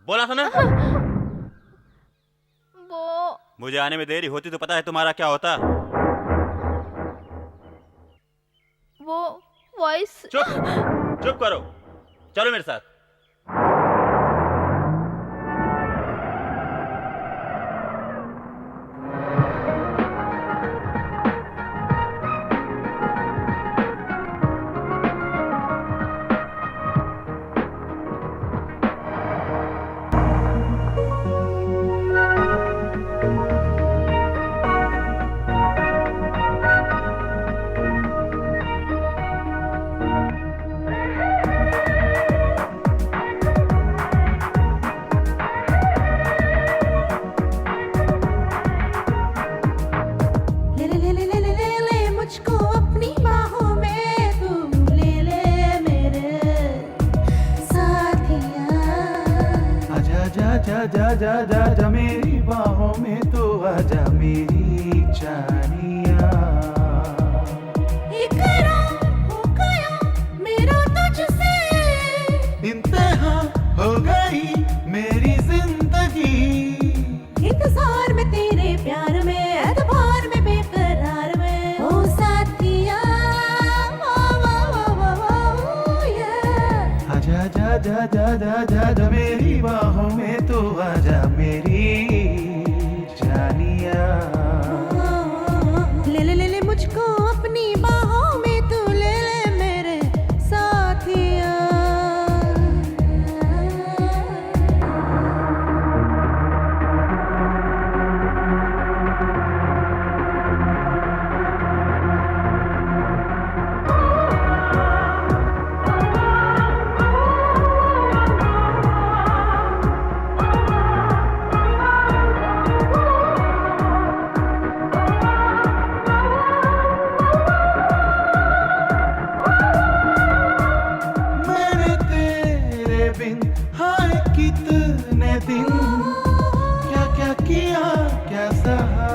बोला था ना। वो मुझे आने में देरी होती तो पता है तुम्हारा क्या होता। वो वॉइस। चुप करो, चलो मेरे साथ। मुझको अपनी बाहों में तू ले ले मेरे साथिया। आजा जा जा जा जा जा जा मेरी बाहों में तू आजा मेरी जानिया। इकरार हो गया मेरा तुझसे, इंतहा हो गई मेरी जिंदगी। इंतजार में तेरे प्यार में, एतबार में, बेकरार में, ओ साथिया। आजा जा जा जा जा जा जा मेरी बाहों में तू आजा मेरी जानिया। ले ले ले ले मुझको अपनी बाहों में तू ले ले मेरे साथिया। मैंने तेरे बिन हाय कितने दिन क्या क्या किया क्या सहा।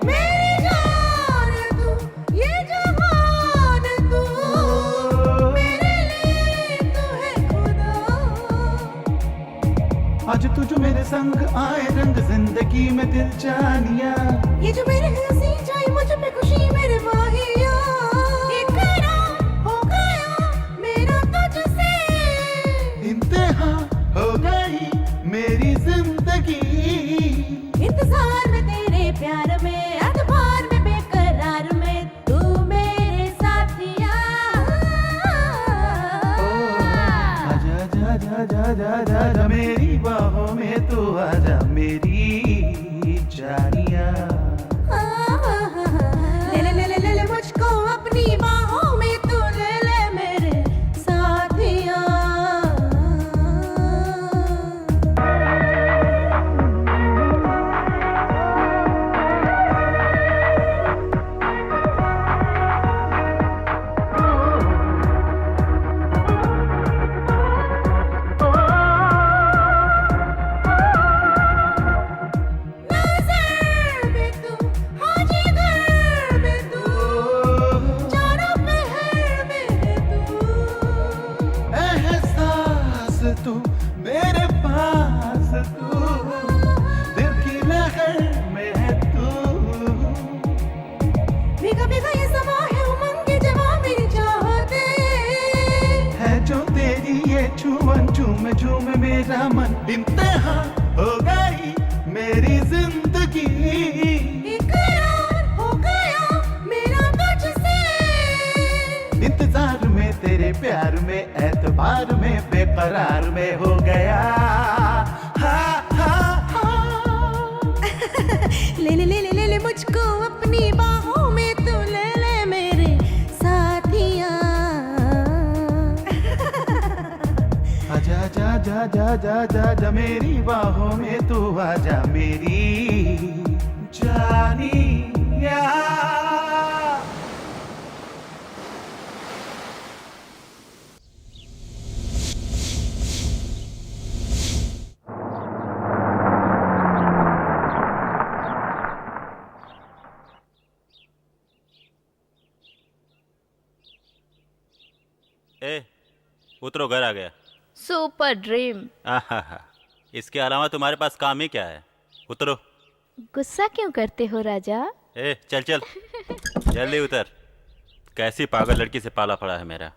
मेरी जान तू, ये जहान तू, मेरे लिए तू है खुदा। आज तू जो मेरे संग आए रंग जिंदगी में दिल जानिया। ये जो मेरे हंसी जाए मुझ पे खुशी मेरे माहिया। इकरार हो गया मेरा तुझसे, इंतहा हो गई मेरी जिंदगी। इंतजार में तेरे प्यार में, एतबार में, बेकरार में, तू मेरे साथिया। आजा जा जा जा जा जा जा मेरी बाहों में तू आजा मेरी जानिया। ले ले ले ले ले ले मुझको अपनी बाहों में तू ले ले मेरे साथिया। नज़र में तू, हाँ जिगर में तू, चारों पहर में तू। एहसास तू मेरे पास तू, दिल की लहर में है तू। भीगा भीगा ये समा है उमंग के जवा मेरी चाहते। है जो तेरी ये छुअन झूम झूम मेरा मन। इंतहा हो गई मेरी जिंदगी। इकरार हो गया मेरा तुझसे, इंतजार में तेरे प्यार में, एतबार में, बेकरार में हो गया। हा हा हा। ले ले ले ले ले ले मुझको अपनी बाहों में तू ले ले मेरे साथिया। आजा जा जा जा जा जा जा मेरी बाहों में तू आजा मेरी जानिया। ए, उतरो, घर आ गया। Super dream. आहा, इसके अलावा तुम्हारे पास काम ही क्या है? उतरो। गुस्सा क्यों करते हो राजा? ए चल चल, जल्दी उतर। कैसी पागल लड़की से पाला पड़ा है मेरा।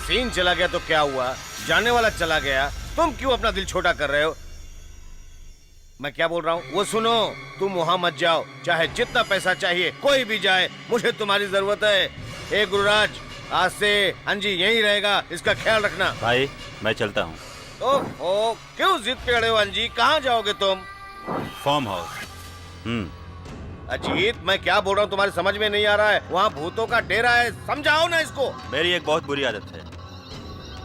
सीन चला गया तो क्या हुआ, जाने वाला चला गया, तुम क्यों अपना दिल छोटा कर रहे हो? मैं क्या बोल रहा हूँ वो सुनो। तुम वहाँ मत जाओ, चाहे जितना पैसा चाहिए कोई भी जाए, मुझे तुम्हारी जरूरत है। ए गुरुराज, आज से अंजी यहीं रहेगा, इसका ख्याल रखना। भाई मैं चलता हूँ। ओह, क्यों जिद पे अड़े हो अंजी? कहाँ जाओगे तुम? Farm house. अजीत, मैं क्या बोल रहा हूँ तुम्हारी समझ में नहीं आ रहा है? वहाँ भूतों का डेरा है, समझाओ ना इसको। मेरी एक बहुत बुरी आदत है,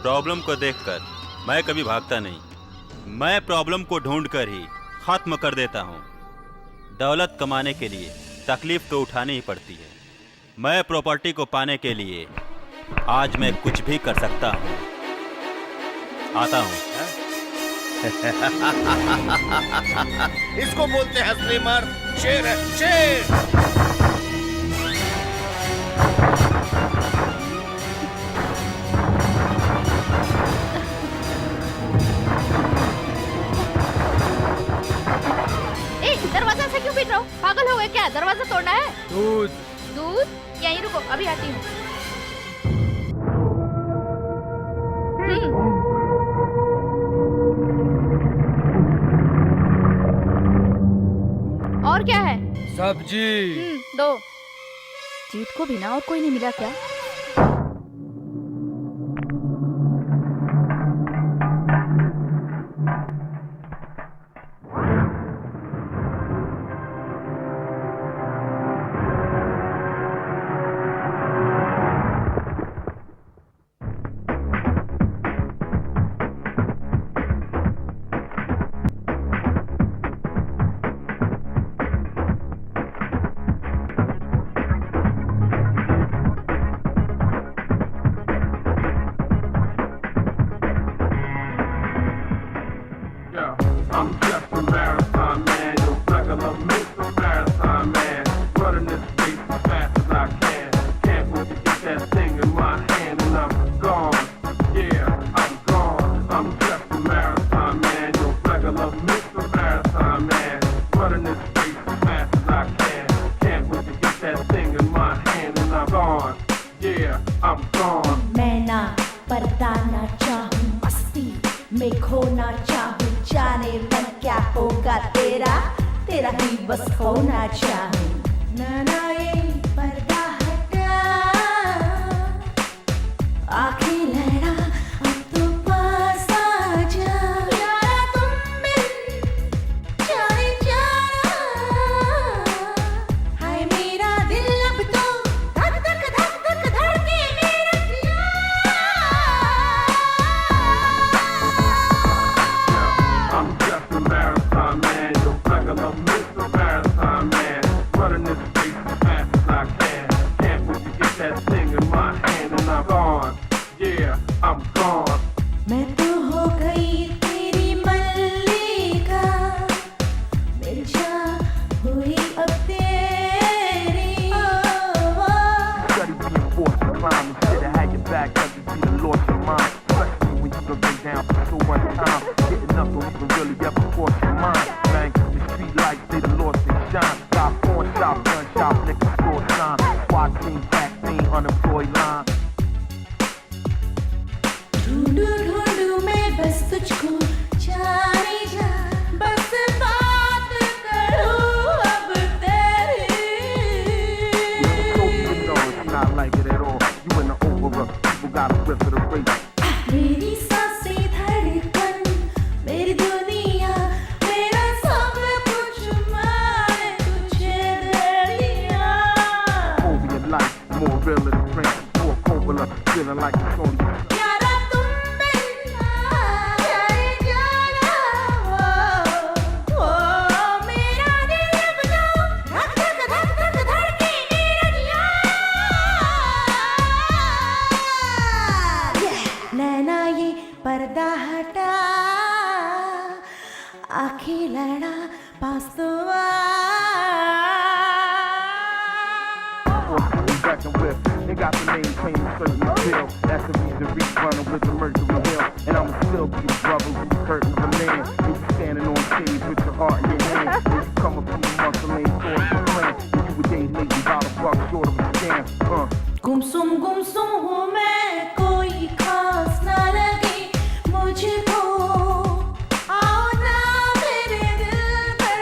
प्रॉब्लम को देखकर मैं कभी भागता नहीं, मैं प्रॉब्लम को ढूंढकर ही खत्म कर देता हूँ। दौलत कमाने के लिए तकलीफ तो उठानी ही पड़ती है। मैं प्रॉपर्टी को पाने के लिए आज मैं कुछ भी कर सकता हूँ। आता हूँ। इसको बोलते हैं असली मर्द, शेर है, शेर। दरवाजा से क्यों पीट रहे हो? पागल हो गए क्या? दरवाजा तोड़ना है? दूध। दूध? यहीं रुको, अभी आती हूँ। और क्या है? सब्जी। दो। जीत को बिना और कोई नहीं मिला क्या? regular Mr. Marathon Man, running this race as fast as I can. Can't wait to get that thing in my hand and I'm gone. Yeah, I'm gone. मैं ना पर्दा ना चाहूं मस्ती में खोना चाहूं, जाने मन क्या होगा तेरा, तेरा ही बस होना चाहूं। ना ना ये पर्दा हटा, आंखें लड़ा, अब तो पास आ जा। यारा तुम बिन जाने जाना, हाय मेरा दिल अब तो धक धक धक धक धड़के मेरा जिया। I'm just a marathon man, your regular Mr. Marathon Man, running this race as fast as I can. Can't wait to get that thing in my hand and I'm gone. Yeah, I'm gone. मैं तो हो गई तेरी मल्लिका, मिर्जा हुई अब तेरी। Study being forced to climb instead of had your back up to see the lost your mind. Especially when you been down for so much time. Getting up don't even really ever cross your mind. Man, the street lights, they the lost their shine. Stop on shop, gun shop, liquor store sign. SWAT team, vaccine, unemployed line. ढूंढू ढूंढू मैं बस तुझको, जाने जा बस बात करूं अब तेरी। No, it's not like it at all. You in the over, people got a whip of the race. मेरी सांसें धड़कन, मेरी दुनिया, मेरा सब कुछ मैंने तुझे दे दिया। Over your life, more realer than friends, more Coppola, feeling like it's only यारा तुम बिन जाने जाना, ओ मेरा दिल अब तो धक धक धक धक धड़के मेरा जिया। नैना ये पर्दा हटा, आँखें लड़ा, पास तो आ। Back and whip. They got the name claim certain bill. That's the reason Reach running with the Mercury Hill. And I'ma still be a brother who's curtains a man. And you standing on stage with your heart in your hand. And you coming from the muscle lane towards the plan. And you a day late and about a buck short of a scam. गुमसुम हूँ मैं, कोई खास ना लगे मुझको, आओ ना मेरे दिल पर,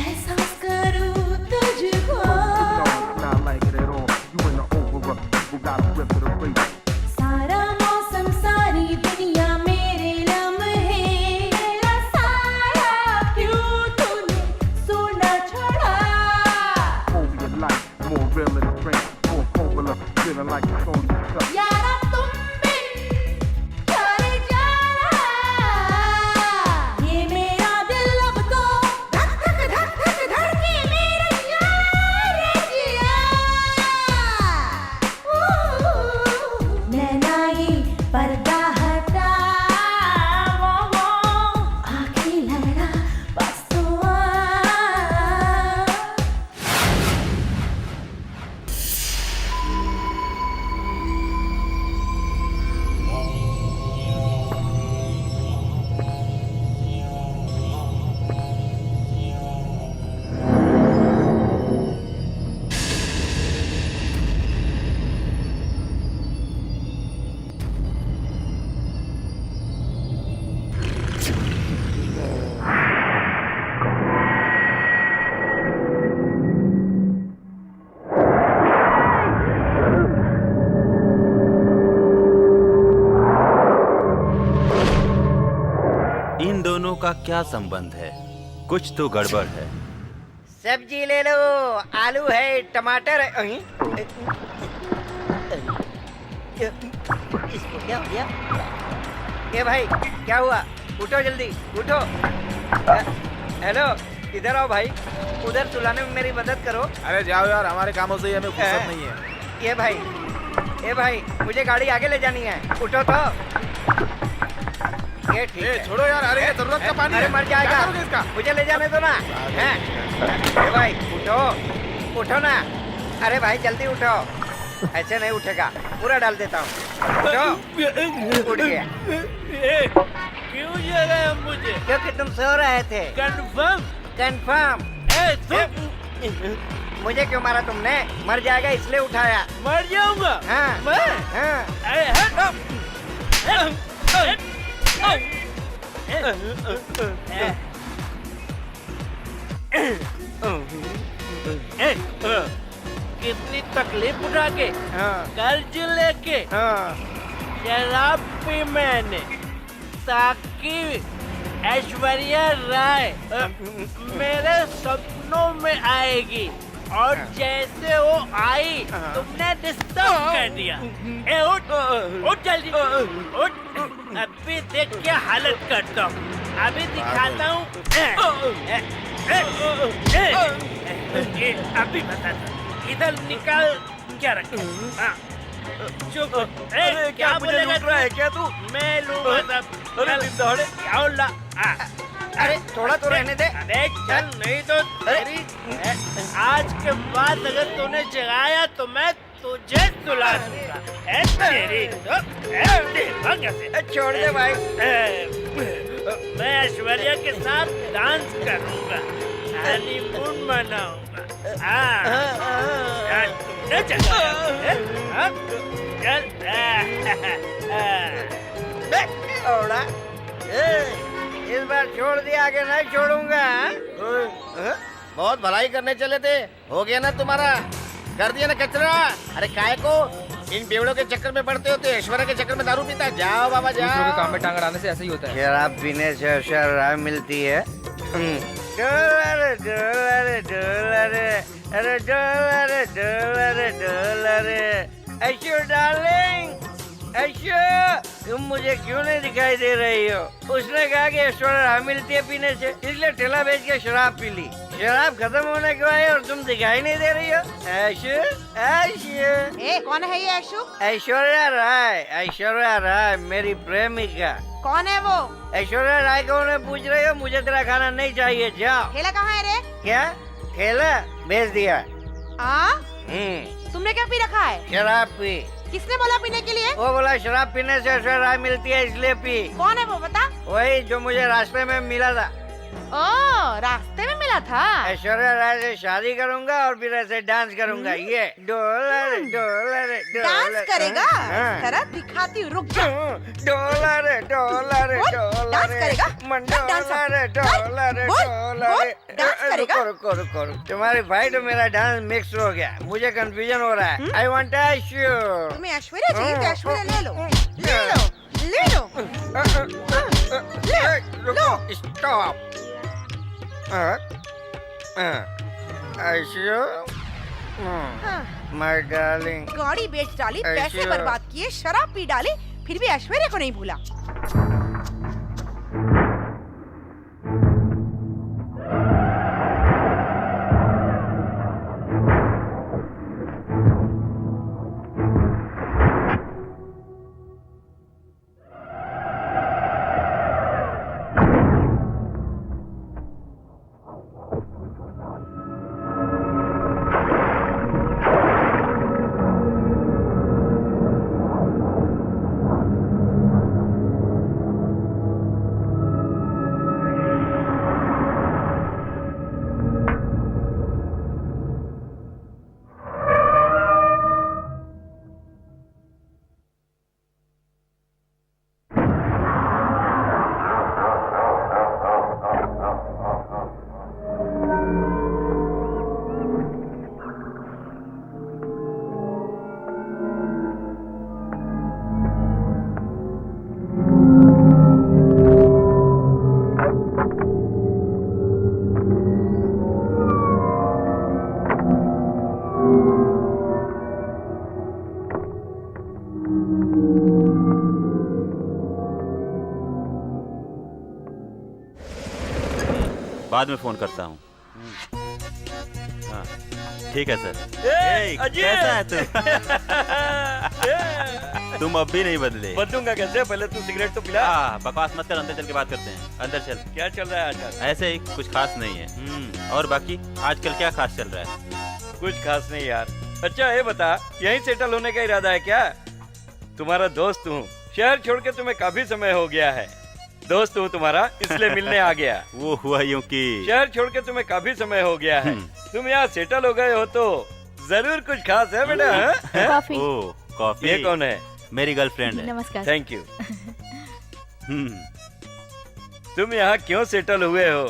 एहसास करूँ तुझको। No, it's not like it at all. You in the over, people got a whip of the race. सारा मौसम, सारी दुनिया मेरे लम्हे, मेरा साया क्यों तूने सोना छोड़ा। Over your life, more realer than friends, more Coppola, feeling like it's only stuff. यारा तुम बिन जाने जाना, ये मेरा दिल अब तो धक धक धक धक धड़के मेरा जिया रे जिया। नैना ये पर्दा हटा, आँखें लड़ा, बस तो आ। इन दोनों का क्या संबंध है? कुछ तो गड़बड़ है। सब्जी ले लो, आलू है, टमाटर है। इसको क्या हो गया? ये भाई क्या हुआ? उठो जल्दी, उठो। हेलो, इधर आओ भाई, उधर सुलाने में मेरी मदद करो। अरे जाओ यार, हमारे कामों से हमें फुर्सत नहीं है। ये भाई मुझे गाड़ी आगे ले जानी है, उठो तो। ये ठीक है। छोड़ो यार, अरे ये जरूरत का पानी अरे है। मर क्या जाएगा, करोगे इसका? मुझे ले जाने दो ना। हैं? ये भाई उठो, उठो ना। अरे भाई जल्दी उठो। ऐसे नहीं उठेगा, पूरा डाल देता हूँ। उठ गया। क्यों जगाया मुझे? क्योंकि तुम सो रहे थे। कंफर्म? कंफर्म। मुझे क्यों मारा तुमने? मर जाएगा इसलिए उठाया। मर जाऊंगा? हाँ। मैं? हाँ। कितनी तकलीफ उठा के, कर्ज लेके, शराब पी मैंने ताकि ऐश्वर्या राय मेरे सपनों में आएगी, और जैसे वो आई तुमने डिस्टर्ब कर दिया। उठ उठ जल्दी उठ, अभी देख क्या हालत करता हूँ, अभी दिखाता हूँ। अभी बताता, इधर निकाल क्या रखा? चुप। क्या बोलेगा रहा है क्या तू? मैं लूंगा सब। अरे थोड़ा तो रहने दे। अरे चल, नहीं तो तेरी आज के बाद अगर तूने जगाया तो मैं तुझे सुला दूंगा। छोड़ दे भाई। मैं ऐश्वर्या के साथ डांस करूंगा, हनीमून मनाऊंगा। तुमने जगाया? चल। इस बार छोड़ दिया, आगे नहीं छोड़ूंगा। बहुत भलाई करने चले थे, हो गया ना तुम्हारा, कर दिया ना कचरा। अरे काहे को इन बेवड़ों के चक्कर में पड़ते होते, ऐश्वर्या के चक्कर में दारू पीता। जाओ बाबा जाओ। दूसरों के काम में टांग अड़ाने से ऐसा ही होता है। शराब पीने से शराब मिलती है। डॉलर डॉलर डॉलर, अरे डॉलर डॉलर डॉलर। ऐशो डार्लिंग, ऐशो तुम मुझे क्यों नहीं दिखाई दे रही हो? उसने कहा कि ऐश्वर्या मिलती है पीने से, इसलिए ठेला बेच के शराब पी ली। शराब खत्म होने को आई और तुम दिखाई नहीं दे रही हो। ऐशो ऐशो। ए, कौन है ये ऐशो? ऐश्वर्या राय, ऐश्वर्या राय मेरी प्रेमिका। कौन है वो? ऐश्वर्या राय को उन्हें पूछ रही हो? मुझे तेरा खाना नहीं चाहिए, जाओ। ठेला कहाँ है रे? क्या ठेला? बेच दिया। तुमने क्या पी रखा है? शराब पी। किसने बोला पीने के लिए? वो बोला शराब पीने से ऐश्वर्या राय मिलती है इसलिए पी। कौन है वो बता? वही जो मुझे रास्ते में मिला था। ओ, रास्ते में मिला था। ऐश्वर्या राय से शादी करूंगा और फिर ऐसे डांस करूंगा। ये डॉलर डॉलर डांस करेगा? जरा दिखाती हूँ, रुक जा। डॉलर डॉलर डॉलर डांस करेगा? डॉलर डॉलर डॉलर डांस करेगा? रुको रुको रुको, तुम्हारे भाई तो मेरा डांस मिक्स हो गया, मुझे कंफ्यूजन हो रहा है। I want Aishwarya. तुम्हें ऐश्वर्या चाहिए तो ऐश्वर्या ले लो, ले लो, ले लो। रुको, स्टॉप। ऐशो, my darling. गाड़ी बेच डाली, पैसे बर्बाद किए, शराब पी डाली, फिर भी ऐश्वर्या को नहीं भूला। बाद में फोन करता हूँ। हाँ ठीक है सर। कैसा है तुम अब भी नहीं बदले। बदलूंगा कैसे? पहले तू सिगरेट तो पिला। बकवास मत कर, अंदर चल के बात करते हैं। अंदर चल। क्या चल रहा है आजकल? ऐसे ही, कुछ खास नहीं है। और बाकी आजकल क्या खास चल रहा है? कुछ खास नहीं यार, अच्छा ये बता, यहीं सेटल होने का इरादा है क्या? तुम्हारा दोस्त हूँ, शहर छोड़ के तुम्हें काफी समय हो गया है। दोस्त हूँ तुम्हारा, इसलिए मिलने आ गया। वो हुआ यूं कि शहर छोड़ के तुम्हें काफी समय हो गया है, तुम यहाँ सेटल हो गए हो तो जरूर कुछ खास है बेटा। हाँ? कॉफी। ओ कॉफी। ये कौन है? मेरी गर्लफ्रेंड है। नमस्कार। Thank you. तुम यहाँ क्यों सेटल हुए हो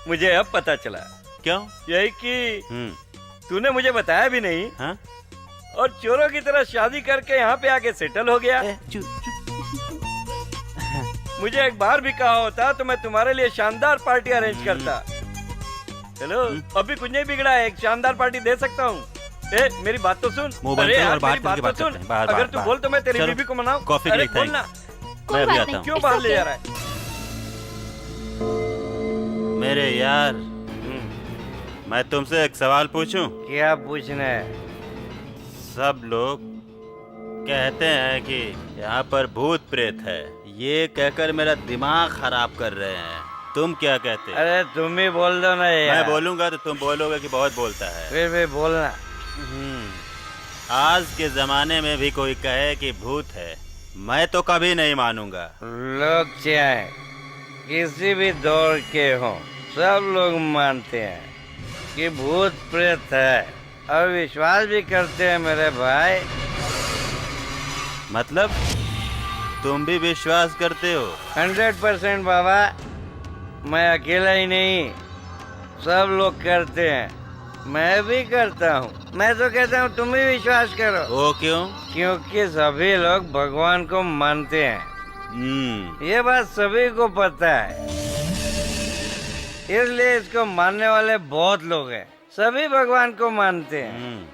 मुझे अब पता चला। क्यों? यही कि तूने मुझे बताया भी नहीं। हाँ? और चोरों की तरह शादी करके यहाँ पे आके सेटल हो गया। मुझे एक बार भी कहा होता तो मैं तुम्हारे लिए शानदार पार्टी अरेंज करता। चलो अभी कुछ नहीं बिगड़ा है, एक शानदार पार्टी दे सकता हूँ। ए, मेरी बात तो सुन। मोबाइल अरे पे यार, और बात मेरी बात करके बात तो करते हैं। सुन। बाहर, अगर बाहर, तू बाहर। बोल तो मैं तेरी चलो, बीवी को मनाऊं। कॉफी के अरे लिए बोल ना। मैं भी आता हूँ। क्यों बाहर ले जा रहा है? मेरे यार, मैं तुमसे एक सवाल पूछूं? क्या पूछना है? सब लोग कहते हैं कि यहाँ पर भूत प्रेत है, ये कहकर मेरा दिमाग खराब कर रहे हैं। तुम क्या कहते हो? अरे तुम ही बोल दो ना यार। मैं बोलूंगा तो तुम बोलोगे कि बहुत बोलता है। फिर भी बोलना। आज के जमाने में भी कोई कहे कि भूत है, मैं तो कभी नहीं मानूंगा। लोग चाहे किसी भी दौर के हों, सब लोग मानते हैं कि भूत प्रेत है और विश्वास भी करते हैं मेरे भाई। मतलब तुम भी विश्वास करते हो? 100% बाबा, मैं अकेला ही नहीं, सब लोग करते हैं, मैं भी करता हूँ। मैं तो कहता हूँ तुम भी विश्वास करो। वो क्यों? क्योंकि सभी लोग भगवान को मानते हैं। ये बात सभी को पता है, इसलिए इसको मानने वाले बहुत लोग हैं। सभी भगवान को मानते हैं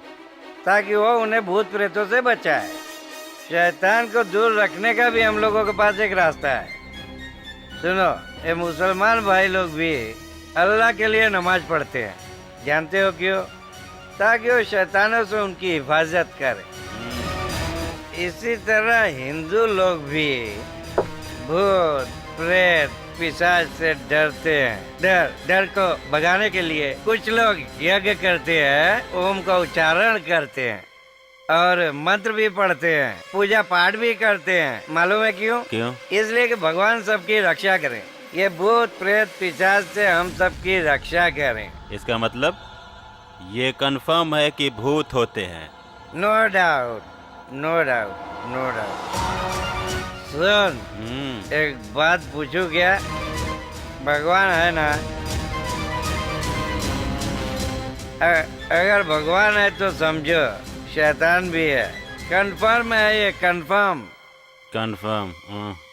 ताकि वो उन्हें भूत प्रेतों से बचाए। शैतान को दूर रखने का भी हम लोगों के पास एक रास्ता है। सुनो, ये मुसलमान भाई लोग भी अल्लाह के लिए नमाज पढ़ते हैं। जानते हो क्यों? ताकि वो शैतानों से उनकी हिफाजत करे। इसी तरह हिंदू लोग भी भूत प्रेत पिशाच से डरते हैं। डर को भगाने के लिए कुछ लोग यज्ञ करते हैं, ओम का उच्चारण करते हैं और मंत्र भी पढ़ते हैं, पूजा पाठ भी करते हैं। मालूम है क्यों? क्यों? इसलिए कि भगवान सबकी रक्षा करें। ये भूत प्रेत पिशाच से हम सबकी रक्षा करें। इसका मतलब ये कंफर्म है कि भूत होते हैं? No doubt, no doubt, no doubt. सुन, एक बात पूछूं क्या? भगवान है ना? अगर भगवान है तो समझो शैतान भी है। कंफर्म है ये, कंफर्म। Confirm,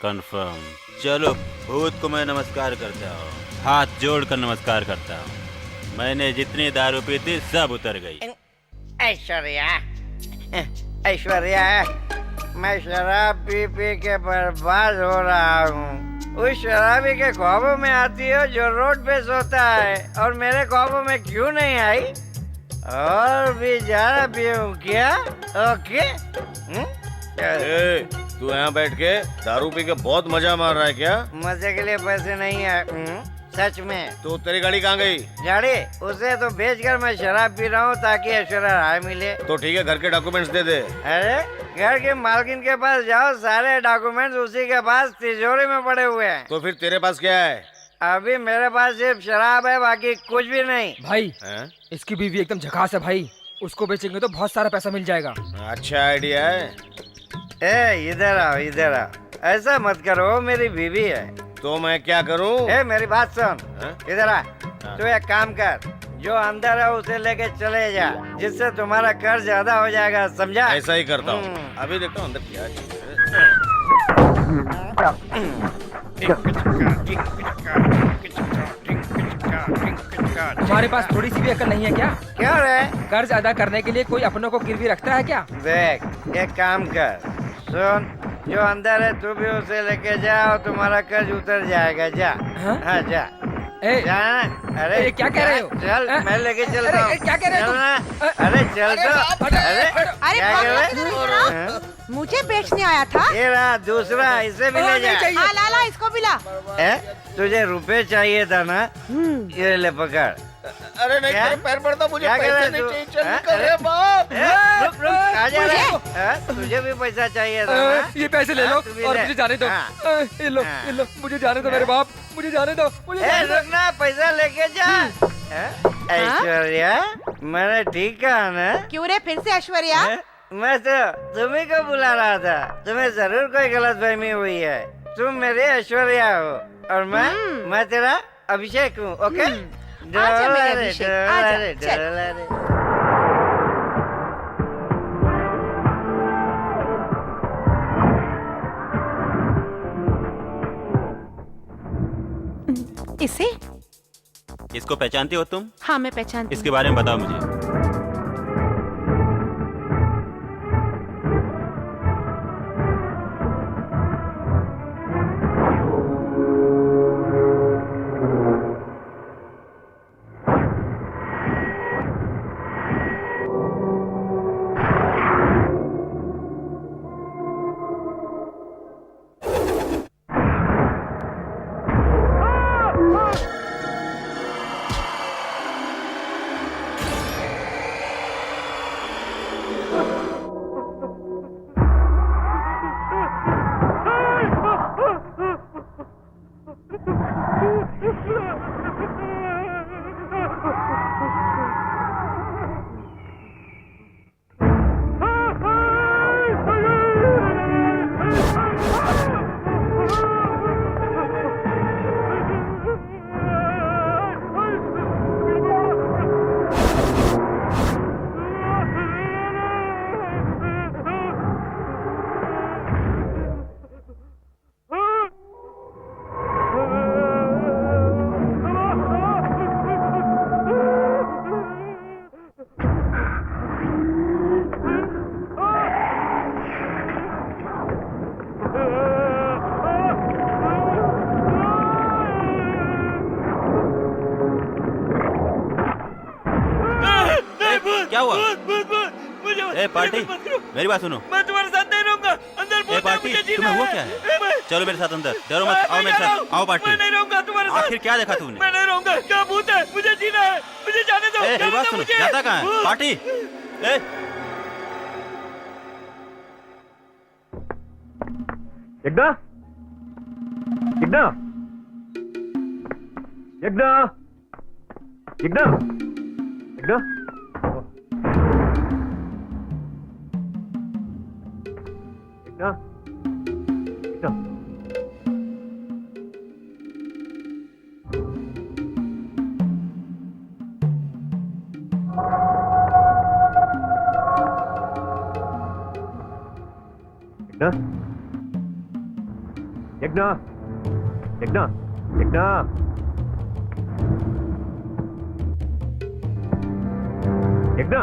confirm. चलो, भूत को मैं नमस्कार करता हूँ, हाथ जोड़कर नमस्कार करता हूँ। मैंने जितनी दारू पी थी सब उतर गई। ऐश्वर्या, ऐश्वर्या, मैं शराब पी पी के बर्बाद हो रहा हूँ। उस शराबी के ख्वाबों में आती हो जो रोड पे सोता है, और मेरे ख्वाबों में क्यों नहीं आई? और भी ज्यादा पीऊं क्या? ओके? तू यहाँ बैठ के दारू पी के बहुत मजा मार रहा है क्या? मजे के लिए पैसे नहीं है। सच में। तो तेरी गाड़ी कहाँ गई? गाड़ी उसे तो बेचकर मैं शराब पी रहा हूँ ताकि ऐश्वर्या राय मिले। तो ठीक है, घर के डॉक्यूमेंट्स दे दे। अरे घर के मालकिन के पास जाओ, सारे डॉक्यूमेंट्स उसी के पास तिजोरी में पड़े हुए हैं। तो फिर तेरे पास क्या है? अभी मेरे पास सिर्फ शराब है, बाकी कुछ भी नहीं। भाई इसकी बीवी एकदम झकास है भाई, उसको बेचेंगे तो बहुत सारा पैसा मिल जाएगा। अच्छा आइडिया है। ए इधर आओ, इधर आओ। ऐसा मत करो, मेरी बीवी है। तो मैं क्या करूं? ए मेरी बात सुन, इधर आ। तू एक काम कर, जो अंदर है उसे लेके चले जा, जिससे तुम्हारा कर्ज ज्यादा हो जाएगा, समझा? ऐसा ही करता हूँ। अभी देखता हूँ अंदर क्या चीज है। तुम्हारे पास थोड़ी सी भी अकल नहीं है क्या? क्यों रे? कर्ज अदा करने के लिए कोई अपनों को गिरवी रखता है क्या? देख, एक काम कर, सुन, जो अंदर है तू भी उसे लेके जा और तुम्हारा कर्ज उतर जाएगा। जा। हाँ जा। जा। अरे ये क्या कह रहे हो? चल, मैं लेके चलता हूँ। क्या कह रहे हो? अरे चल तो। अरे मुझे बेचने आया था। ये रहा दूसरा, इसे भी ले जा। हाँ ला, इसको भी ला। तुझे रुपए चाहिए था ना? ये ले पकड़। अरे नहीं तेरे पैर पड़ता, मुझे पैसे नहीं चाहिए, चल निकल रे बाप। रुक रुक, कहाँ जा रहा है? तुझे भी पैसा चाहिए था ना? ये पैसे ले लो और मुझे जाने दो। ये लो, मुझे जाने दो मेरे बाप, मुझे जाने दो, मुझे जाने दो। रुक ना, पैसा लेके जा। ऐश्वर्या, मैंने ठीक कहा ना? क्यों रे फिर से ऐश्वर्या? मैं तो तुम्ही को बुला रहा था, तुम्हें जरूर कोई गलतफहमी हुई है। तुम मेरी ऐश्वर्या हो और मैं तेरा अभिषेक हूँ, ओके? आजा मेरे अभिषेक, आजा, चल। इसे? इसको पहचानती हो तुम? हाँ मैं पहचानती हूँ। इसके बारे में बताओ मुझे। क्या हुआ? ए पार्टी, मेरी बात सुनो। मैं तुम्हारे साथ नहीं रहूंगा, अंदर ए पार्टी, तुम्हें हुआ क्या है? चलो मेरे साथ अंदर, डरो मत, आओ मेरे साथ, आओ पार्टी। मैं नहीं रहूंगा तुम्हारे साथ। आखिर क्या देखा तूने? मैं नहीं रहूंगा, क्या भूत है? मुझे जीना है, मुझे जाने दो। मेरी बात सुनो, जाता कहाँ है? पार्टी, ए यज्ञा, यज्ञा, यज्ञा, यज्ञा, यज्ञा, यज्ञा, यज्ञा, यज्ञा, यज्ञा, यज्ञा, यज्ञा,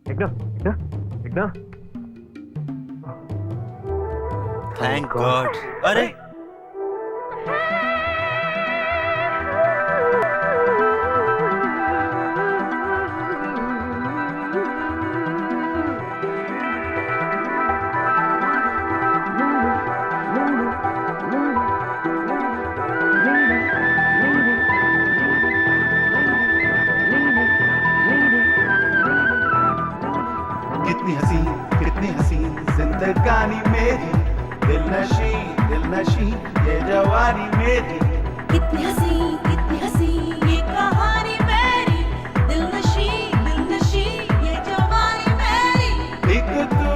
यज्ञा, यज्ञा, यज्ञा। Thank God. अरे कितनी हसीन जिंदगानी मेरी, दिल नशी ये जवानी मेरी। कितनी हसी ये कहानी मेरी, दिल नशी ये जवानी मेरी। एक तू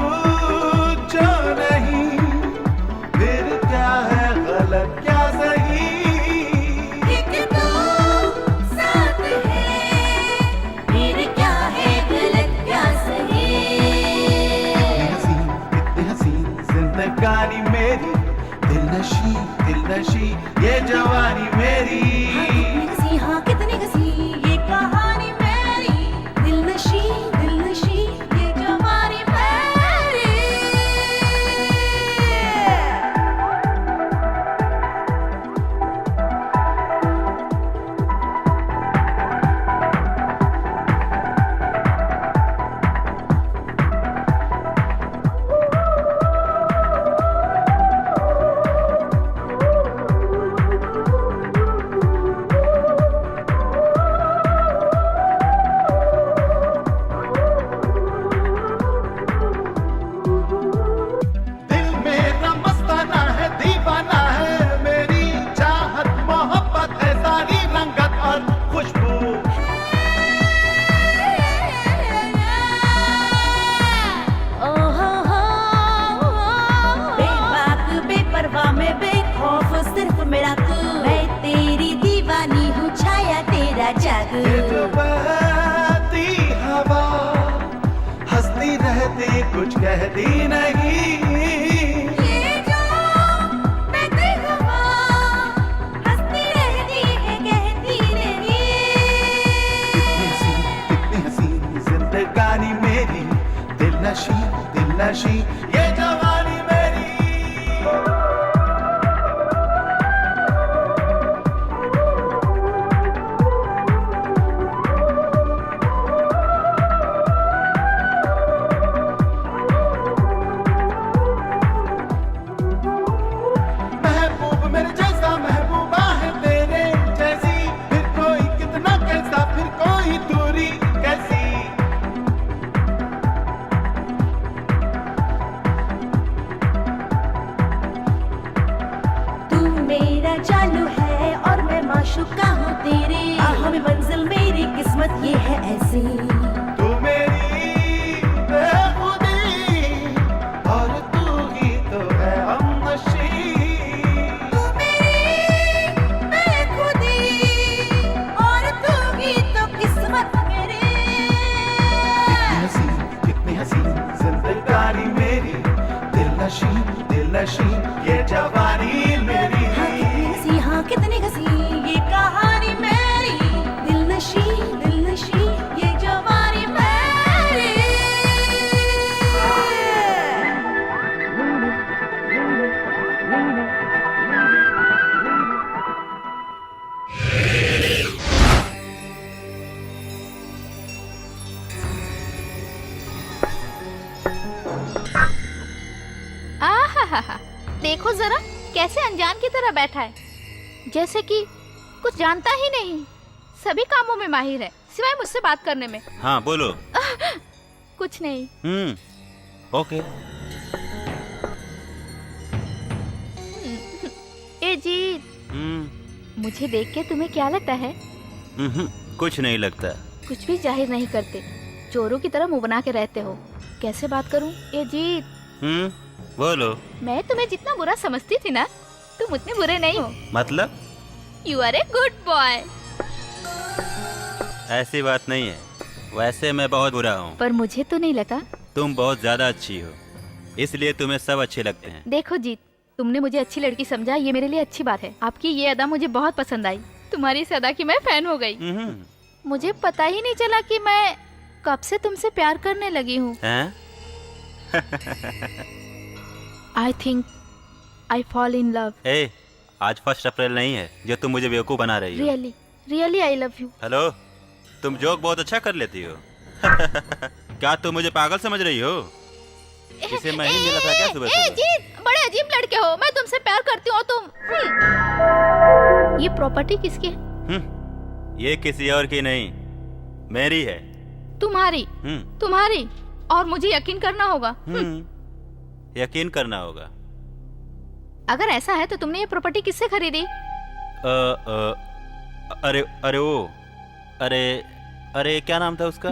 जो नहीं, फिर क्या है गलत क्या सही। एक तू साथ है, फिर क्या है गलत क्या सही। कितनी हसीन जिंदगानी मेरी, दिल नशी ये जवानी मेरी। हाँ कितनी हसी ये कहानी मेरी, दिल नशी ये जवानी मेरी। ये जो बहती हवा हंसती रहती कुछ कहती नहीं, ये जो बहती हवा हंसती रहती है कहती नहीं। कितनी हसीन जिंदगानी मेरी, दिल नशी ये जवानी मेरी। महबूब मेरे जैसा महबूबा है तेरे जैसी, फिर कोई कितना कैसा, फिर कोई दूरी कैसी। तू मेरा चालू है और मैं माशूका हूँ तेरे, हमें मंजिल मेरी किस्मत ये है ऐसी। तू मेरी बेखुदी और तू ही तो है हमनशी। तू मेरी बेखुदी और तू ही तो किस्मत मेरी। कितनी हसीन जिंदगानी मेरी, दिल नशी ये जवानी मेरी। हाँ कितनी हसी ये कहानी मेरी, दिल नशी ये जवानी मेरी। आहाहा, देखो जरा कैसे अनजान की तरह बैठा है, जैसे कि कुछ जानता ही नहीं। सभी कामों में माहिर है सिवाय मुझसे बात करने में। हाँ बोलो। कुछ नहीं। ओके। ए जीत, मुझे देख के तुम्हें क्या लगता है? कुछ नहीं लगता। कुछ भी जाहिर नहीं करते, चोरों की तरह मुंह बना के रहते हो। कैसे बात करूं? ए जीत, बोलो। मैं तुम्हें जितना बुरा समझती थी ना, तुम उतने बुरे नहीं हो। मतलब? You are a good boy. ऐसी बात नहीं है, वैसे मैं बहुत बुरा हूँ। पर मुझे तो नहीं लगा। तुम बहुत ज्यादा अच्छी हो, इसलिए तुम्हें सब अच्छे लगते हैं। देखो जीत, तुमने मुझे अच्छी लड़की समझा, ये मेरे लिए अच्छी बात है। आपकी ये अदा मुझे बहुत पसंद आई। तुम्हारी इस अदा की मैं फैन हो गई। मुझे पता ही नहीं चला कि मैं कब से तुमसे प्यार करने लगी हूँ। I think I fall in love. आज 1 अप्रैल नहीं है जो तुम मुझे बेवकूफ बना रही हो। Really I love you. Hello, तुम जोक बहुत अच्छा कर लेती हो। क्या तुम मुझे पागल समझ रही हो? इसे मैं ही मिला था क्या सुबह सुबह? जीत, बड़े अजीब लड़के हो। मैं तुमसे प्यार करती हूँ, तुम। ये प्रॉपर्टी किसकी है? ये किसी और की नहीं, मेरी है। तुम्हारी? तुम्हारी? और मुझे यकीन करना होगा। यकीन करना होगा। अगर ऐसा है तो तुमने ये प्रॉपर्टी किससे खरीदी? अरे क्या नाम था उसका?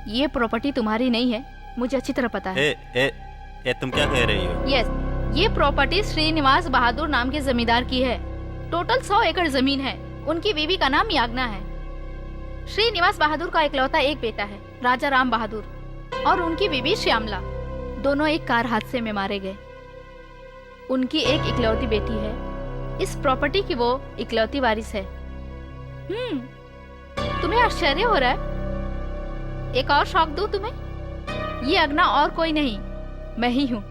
ये प्रॉपर्टी तुम्हारी नहीं है, मुझे अच्छी तरह पता है। तुम क्या कह रही हो? यस, ये प्रॉपर्टी श्रीनिवास बहादुर नाम के जमींदार की है। टोटल 100 एकड़ जमीन है। उनकी बीवी का नाम याग्ना है। श्रीनिवास बहादुर का इकलौता एक बेटा है, राजा राम बहादुर, और उनकी बीवी श्यामला। दोनों एक कार हादसे में मारे गए। उनकी एक इकलौती बेटी है। इस प्रॉपर्टी की वो इकलौती वारिस है। तुम्हें आश्चर्य हो रहा है? एक और शौक दूं तुम्हें? ये अग्ना और कोई नहीं, मैं ही हूँ।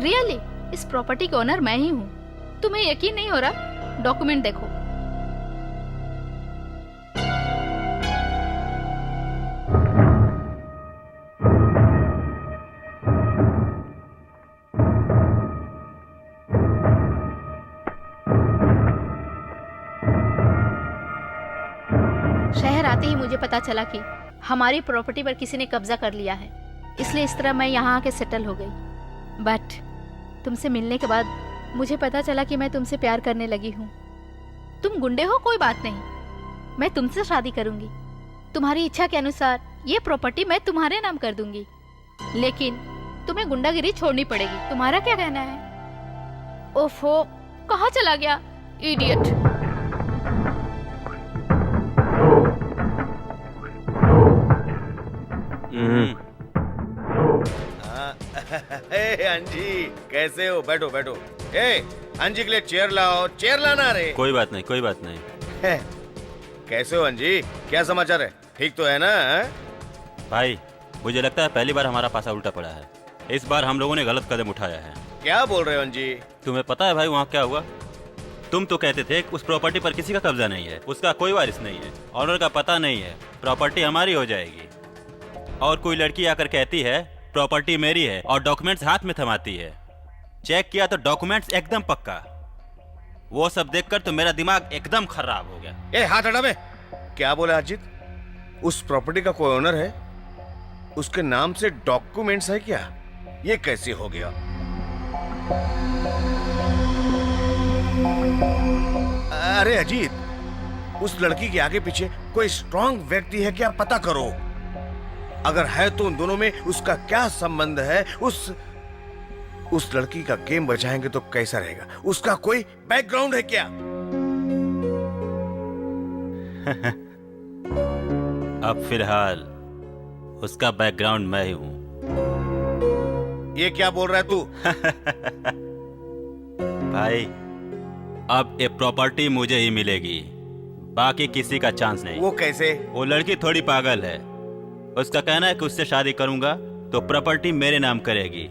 रियली, इस प्रॉपर्टी के ओनर मैं ही हूँ। तुम्हें यकीन नहीं हो रहा? डॉक्यूमेंट देखो। शहर आते ही मुझे पता चला कि हमारी प्रॉपर्टी पर किसी ने कब्जा कर लिया है, इसलिए इस तरह मैं यहाँ आके सेटल हो गई। बट तुमसे मिलने के बाद मुझे पता चला कि मैं तुमसे प्यार करने लगी हूँ। तुम गुंडे हो, कोई बात नहीं, मैं तुमसे शादी करूंगी। तुम्हारी इच्छा के अनुसार ये प्रॉपर्टी मैं तुम्हारे नाम कर दूंगी, लेकिन तुम्हें गुंडागिरी छोड़नी पड़ेगी। तुम्हारा क्या कहना है? ओफो, कहाँ चला गया इडियट? अंजी कैसे हो? बैठो बैठो। ए अंजी के लिए चेयर लाओ, चेयर लाना रे। कोई बात नहीं, कोई बात नहीं। कैसे हो अंजी? क्या समाचार है? ठीक तो है ना? भाई मुझे लगता है पहली बार हमारा पासा उल्टा पड़ा है। इस बार हम लोगों ने गलत कदम उठाया है। क्या बोल रहे हो अंजी? तुम्हें पता है भाई वहाँ क्या हुआ? तुम तो कहते थे कि उस प्रॉपर्टी पर किसी का कब्जा नहीं है, उसका कोई वारिस नहीं है, ऑनर का पता नहीं है, प्रॉपर्टी हमारी हो जाएगी। और कोई लड़की आकर कहती है प्रॉपर्टी मेरी है और डॉक्यूमेंट्स हाथ में थमाती है। चेक किया तो डॉक्यूमेंट्स एकदम पक्का। वो सब देखकर तो मेरा दिमाग एकदम खराब हो गया। ए हाथ हटा बे। क्या बोला अजीत? उस प्रॉपर्टी का कोई ओनर है, उसके नाम से डॉक्यूमेंट्स है क्या? ये कैसे हो गया? अरे अजीत, उस लड़की के आगे पीछे कोई स्ट्रांग व्यक्ति है क्या? पता करो। अगर है तो उन दोनों में उसका क्या संबंध है? उस लड़की का गेम बचाएंगे तो कैसा रहेगा? उसका कोई बैकग्राउंड है क्या? अब फिलहाल उसका बैकग्राउंड मैं ही हूं। ये क्या बोल रहा है तू? भाई अब ये प्रॉपर्टी मुझे ही मिलेगी, बाकी किसी का चांस नहीं। वो कैसे? वो लड़की थोड़ी पागल है। उसका कहना है कि उससे शादी करूंगा तो प्रॉपर्टी मेरे नाम करेगी,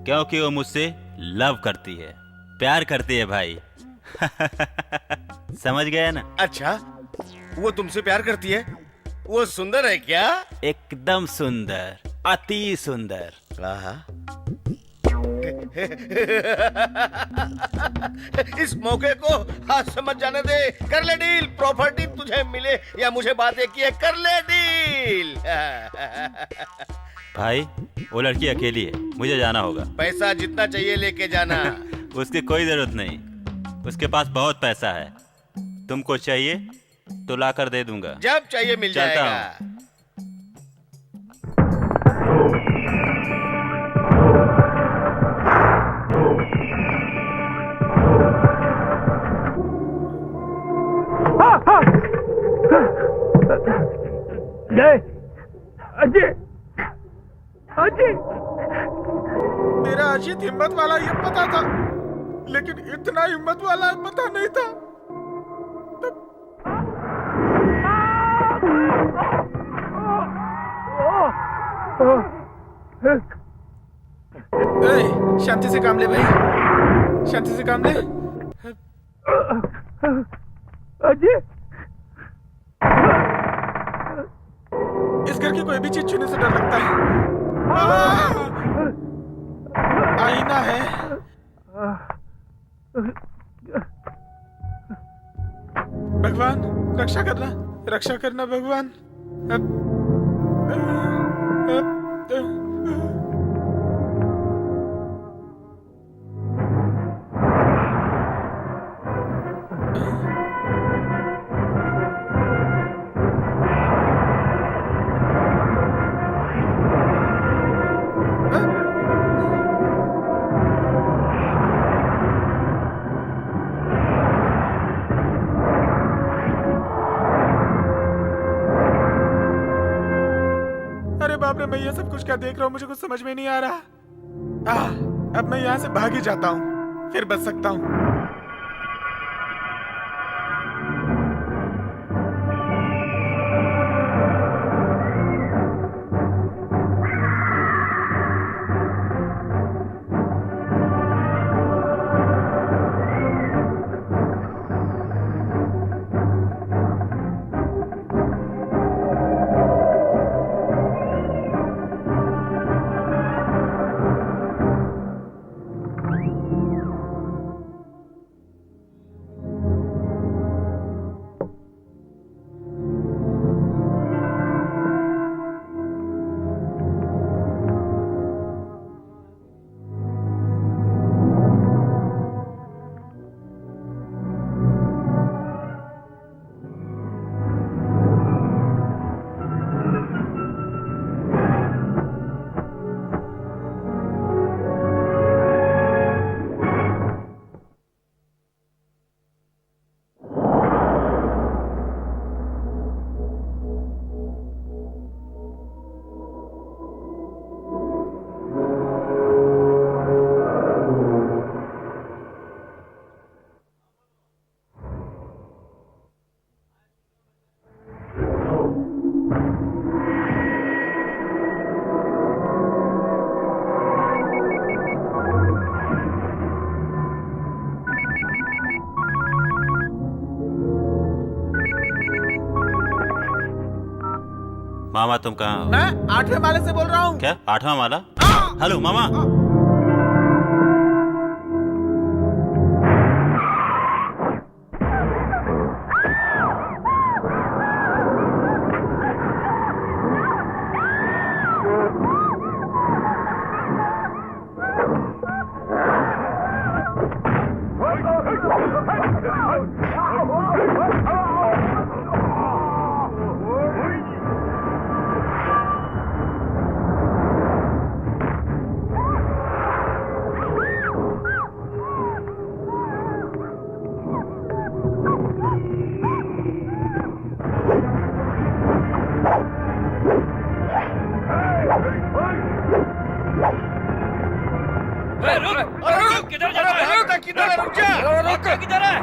क्योंकि वो मुझसे लव करती है, प्यार करती है भाई। समझ गया ना? अच्छा, वो तुमसे प्यार करती है? वो सुंदर है क्या? एकदम सुंदर, अति सुंदर। इस मौके को हाथ समझ जाने दे। कर ले डील, प्रॉपर्टी तुझे मिले या मुझे बातें किए, कर ले डील। भाई वो लड़की अकेली है, मुझे जाना होगा। पैसा जितना चाहिए लेके जाना। उसकी कोई जरूरत नहीं, उसके पास बहुत पैसा है। तुमको चाहिए तो लाकर दे दूंगा। जब चाहिए मिल जाएगा। मेरा अजीत हिम्मत वाला ये पता था, लेकिन इतना हिम्मत वाला पता नहीं था। शांति से काम ले भाई, शांति से काम ले। अजय, इस घर की कोई भी चीज छूने से डर लगता है। आईना है। भगवान रक्षा करना, रक्षा करना भगवान। बाप रे, मैं ये सब कुछ क्या देख रहा हूँ? मुझे कुछ समझ में नहीं आ रहा। अब मैं यहाँ से भाग ही जाता हूँ, फिर बच सकता हूँ। मामा तुम कहाँ हो? मैं 8वें माले से बोल रहा हूँ। क्या 8वां माला? हेलो मामा। किधर जा रहा है? किधर है? रुक जा। किधर है?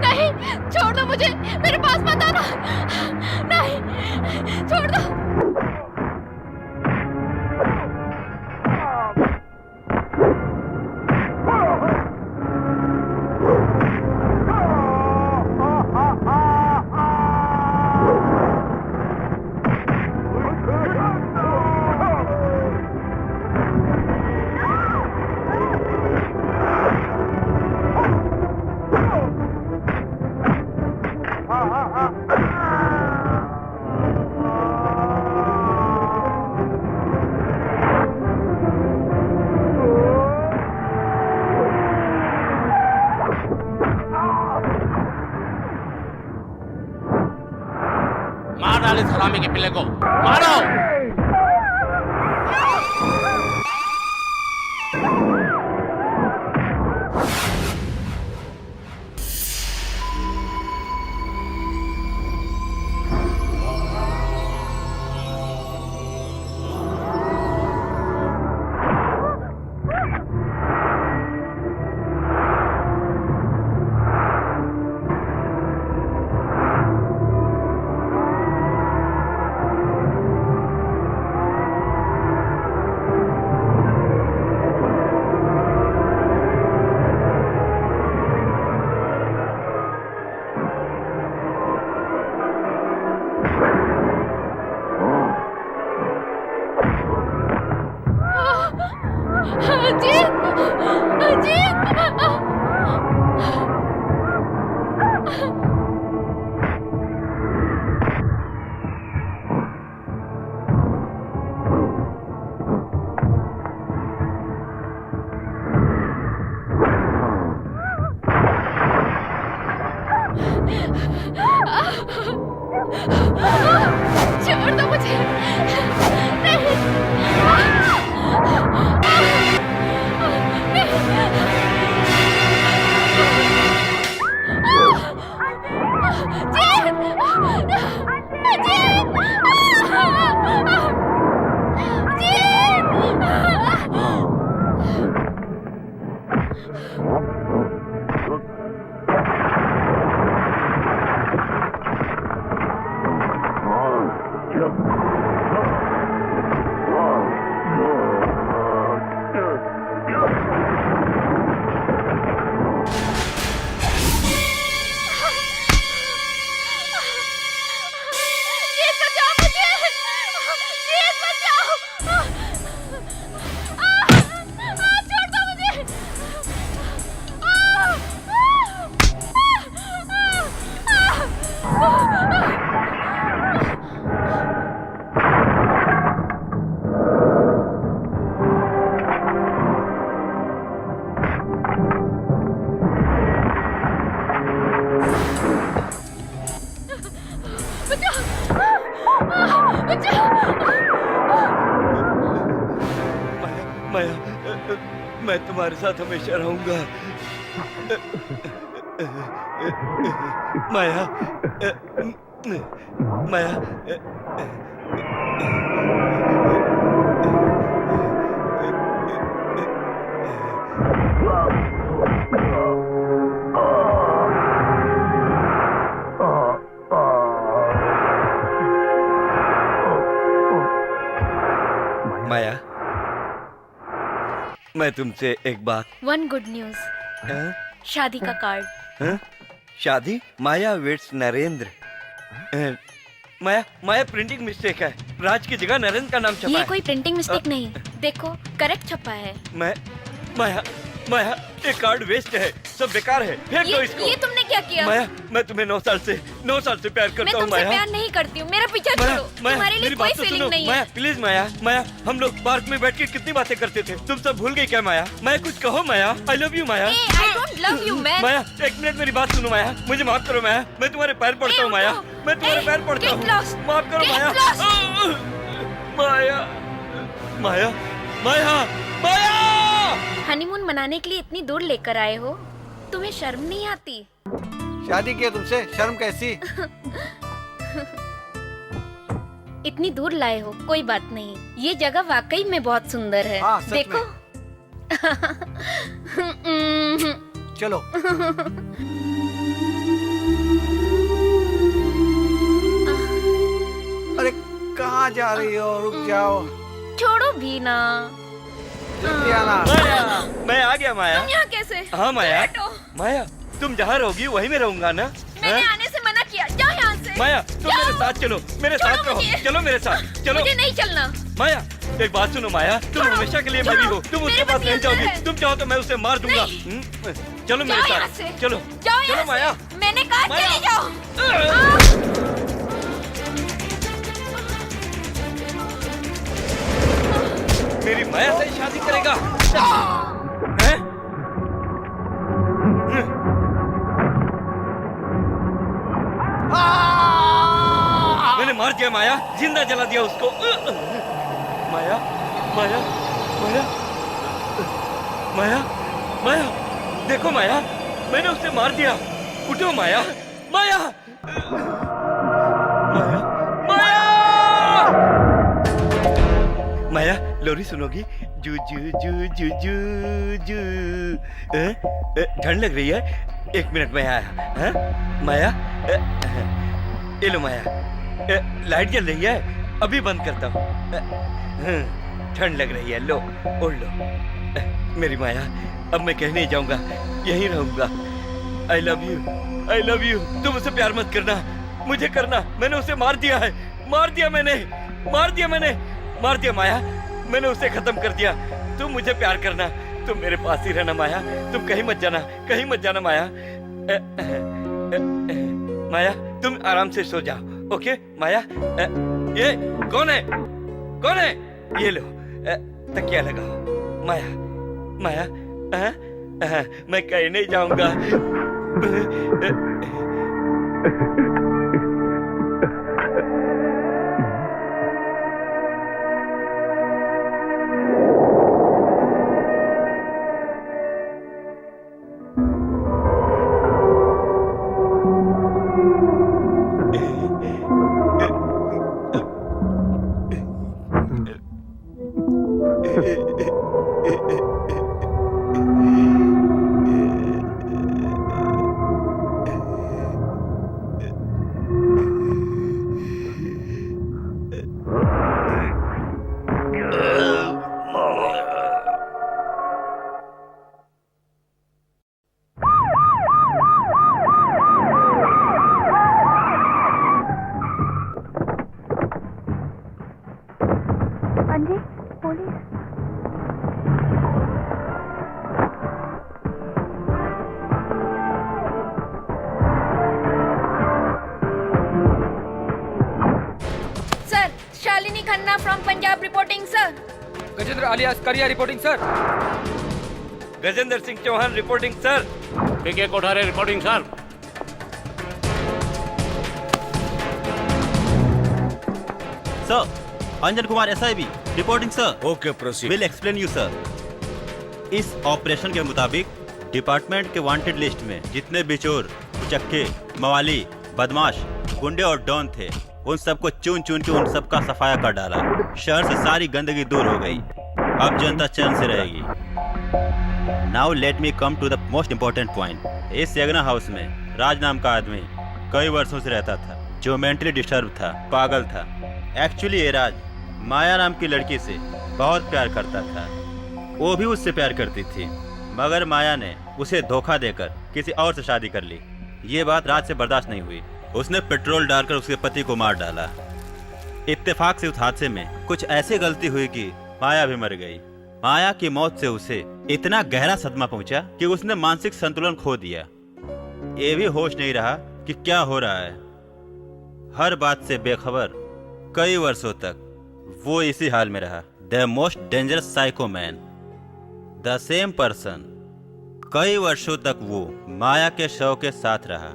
नहीं, छोड़ दो मुझे, मेरे पास मत आना। नहीं, छोड़ दो। मार डाले सलामी के पिल्ले को, मारो। छोड़ दो मुझे। मैं तुम्हारे साथ हमेशा रहूंगा। माया, माया, मैं तुमसे एक बात। वन गुड न्यूज, शादी का कार्ड। शादी? माया वेट्स नरेंद्र। माया प्रिंटिंग मिस्टेक है, राज की जगह नरेंद्र का नाम छपा है। ये कोई प्रिंटिंग मिस्टेक नहीं, देखो करेक्ट छपा है। माया ये कार्ड वेस्ट है, सब बेकार है, फेंक दो इसको। ये तुमने क्या किया? माया मैं तुम्हें 9 साल से प्यार करता हूँ। मैं तुमसे प्यार नहीं करती हूँ, मेरा पीछा छोड़ो। तुम्हारे लिए कोई फीलिंग नहीं है। माया प्लीज, माया हम लोग पार्क में बैठ के कितनी बातें करते थे, तुम सब भूल गई क्या माया? कुछ कहो Maya, I love you Maya. I don't love you man. Maya 1 minute मेरी बात सुनो माया, मुझे माफ करो माया, मैं तुम्हारे पैर पड़ता हूँ माया, मैं तुम्हारे पैर पड़ता हूँ, माफ करो माया। माया माया माया माया। हनीमून मनाने के लिए इतनी दूर लेकर आए हो, तुम्हें शर्म नहीं आती? शादी किया तुमसे, शर्म कैसी? इतनी दूर लाए हो, कोई बात नहीं, ये जगह वाकई में बहुत सुंदर है। देखो चलो। अरे कहाँ जा रही हो? रुक जाओ। छोड़ो भी ना। माया मैं आ गया माया। तुम यहाँ कैसे? हाँ माया, माया तुम जहाँ रहोगी वहीं में रहूंगा ना। मैंने आने से मना किया, जाओ यहाँ से। माया तुम मेरे साथ चलो, मेरे साथ रहो, चलो मेरे साथ चलो। मुझे नहीं चलना। माया एक बात सुनो माया, तुम हमेशा के लिए मेरी हो, तुम उसके पास नहीं जाओगी, तुम चाहो तो मैं उसे मार दूंगा। चलो मेरे साथ, चलो चलो माया। मैंने कहा चले जाओ। मेरी माया से शादी करेगा? मैंने मार दिया माया, जिंदा जला दिया उसको। माया माया माया माया माया देखो माया, मैंने उसे मार दिया, उठो माया। माया माया माया माया लोरी सुनोगी? जू जू जू जू जू जू। ठंड लग रही है, 1 मिनट में आया। माया ये लो माया, लाइट जल रही है, अभी बंद करता हूँ। ठंड लग रही है, लो ओढ़ लो। मेरी माया अब मैं कहीं नहीं जाऊंगा, यहीं रहूंगा। आई love you, I love you. तुम उसे प्यार मत करना, मुझे करना। मैंने उसे मार दिया है, मार दिया मैंने, मार दिया मैंने, मार दिया माया, मैंने उसे खत्म कर दिया। तुम मुझे प्यार करना, तुम मेरे पास ही रहना माया, तुम कहीं मत जाना, कहीं मत जाना माया। माया तुम आराम से सो जाओ, ओके माया? ये कौन है, कौन है? ये लो तकिया लगाओ माया। माया मैं कहीं नहीं जाऊंगा। Gajendra alias Kariya reporting sir. Gajendra Singh Chauhan reporting sir. PK Kothare reporting sir. Sir Anjan Kumar SIB reporting sir. Okay proceed. Will explain you sir. इस ऑपरेशन के मुताबिक डिपार्टमेंट के वांटेड लिस्ट में जितने बिचौर, उचक्के, मवाली, बदमाश, गुंडे और डॉन थे, उन सबको चुन चुन के उन सबका सफाया कर डाला। शहर से सारी गंदगी दूर हो गई, अब जनता चैन से रहेगी। Now let me come to the most important point. इस यगना हाउस में राज नाम का आदमी कई वर्षों से रहता था, जो मेंटली डिस्टर्ब था, पागल था। एक्चुअली ये राज माया नाम की लड़की से बहुत प्यार करता था। वो भी उससे प्यार करती थी, मगर माया ने उसे धोखा देकर किसी और से शादी कर ली। ये बात राज से बर्दाश्त नहीं हुई। उसने पेट्रोल डालकर उसके पति को मार डाला। इत्तेफाक से उस हादसे में कुछ ऐसी गलती हुई कि माया भी मर गई। माया की मौत से उसे इतना गहरा सदमा पहुंचा कि उसने मानसिक संतुलन खो दिया। ये भी होश नहीं रहा कि क्या हो रहा है। हर बात से बेखबर कई वर्षों तक वो इसी हाल में रहा। The most dangerous psycho man, the same person. कई वर्षों तक वो माया के शव के साथ रहा।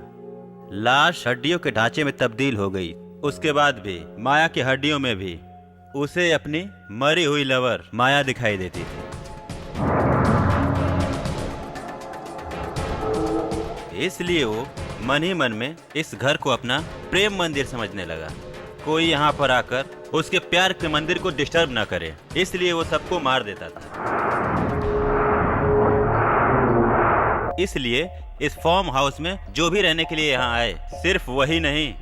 लाश हड्डियों के ढांचे में तब्दील हो गई। उसके बाद भी माया की हड्डियों में भी उसे अपनी मरी हुई लवर माया दिखाई देती थी। इसलिए वो मन ही मन में इस घर को अपना प्रेम मंदिर समझने लगा। कोई यहाँ पर आकर उसके प्यार के मंदिर को डिस्टर्ब ना करे, इसलिए वो सबको मार देता था। इसलिए इस फार्म हाउस में जो भी रहने के लिए यहाँ आए, सिर्फ वही नहीं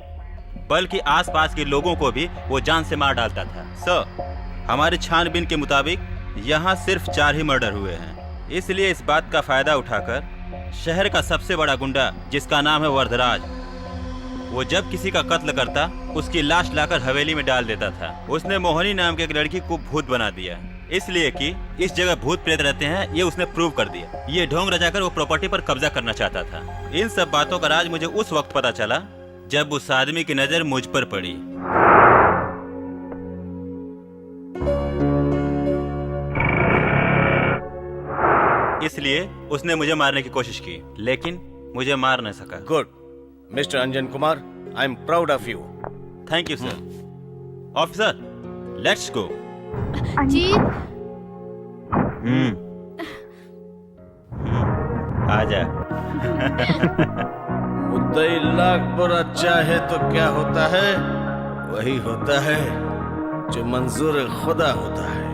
बल्कि आसपास के लोगों को भी वो जान से मार डालता था। सर, हमारी छानबीन के मुताबिक यहाँ सिर्फ 4 ही मर्डर हुए हैं। इसलिए इस बात का फायदा उठाकर शहर का सबसे बड़ा गुंडा, जिसका नाम है वरदराज, वो जब किसी का कत्ल करता उसकी लाश लाकर हवेली में डाल देता था। उसने मोहनी नाम की एक लड़की को भूत बना दिया, इसलिए कि इस जगह भूत प्रेत रहते हैं, ये उसने प्रूव कर दिया। ये ढोंग रचाकर वो प्रॉपर्टी पर कब्जा करना चाहता था। इन सब बातों का राज मुझे उस वक्त पता चला जब उस आदमी की नजर मुझ पर पड़ी। इसलिए उसने मुझे मारने की कोशिश की, लेकिन मुझे मार न सका। Good mister Anjan Kumar, I am proud of you. Thank you sir. Officer, let's go. Jeet, आजा। मुद्दई लाख बुरा चाहे तो क्या होता है, वही होता है जो मंजूर खुदा होता है।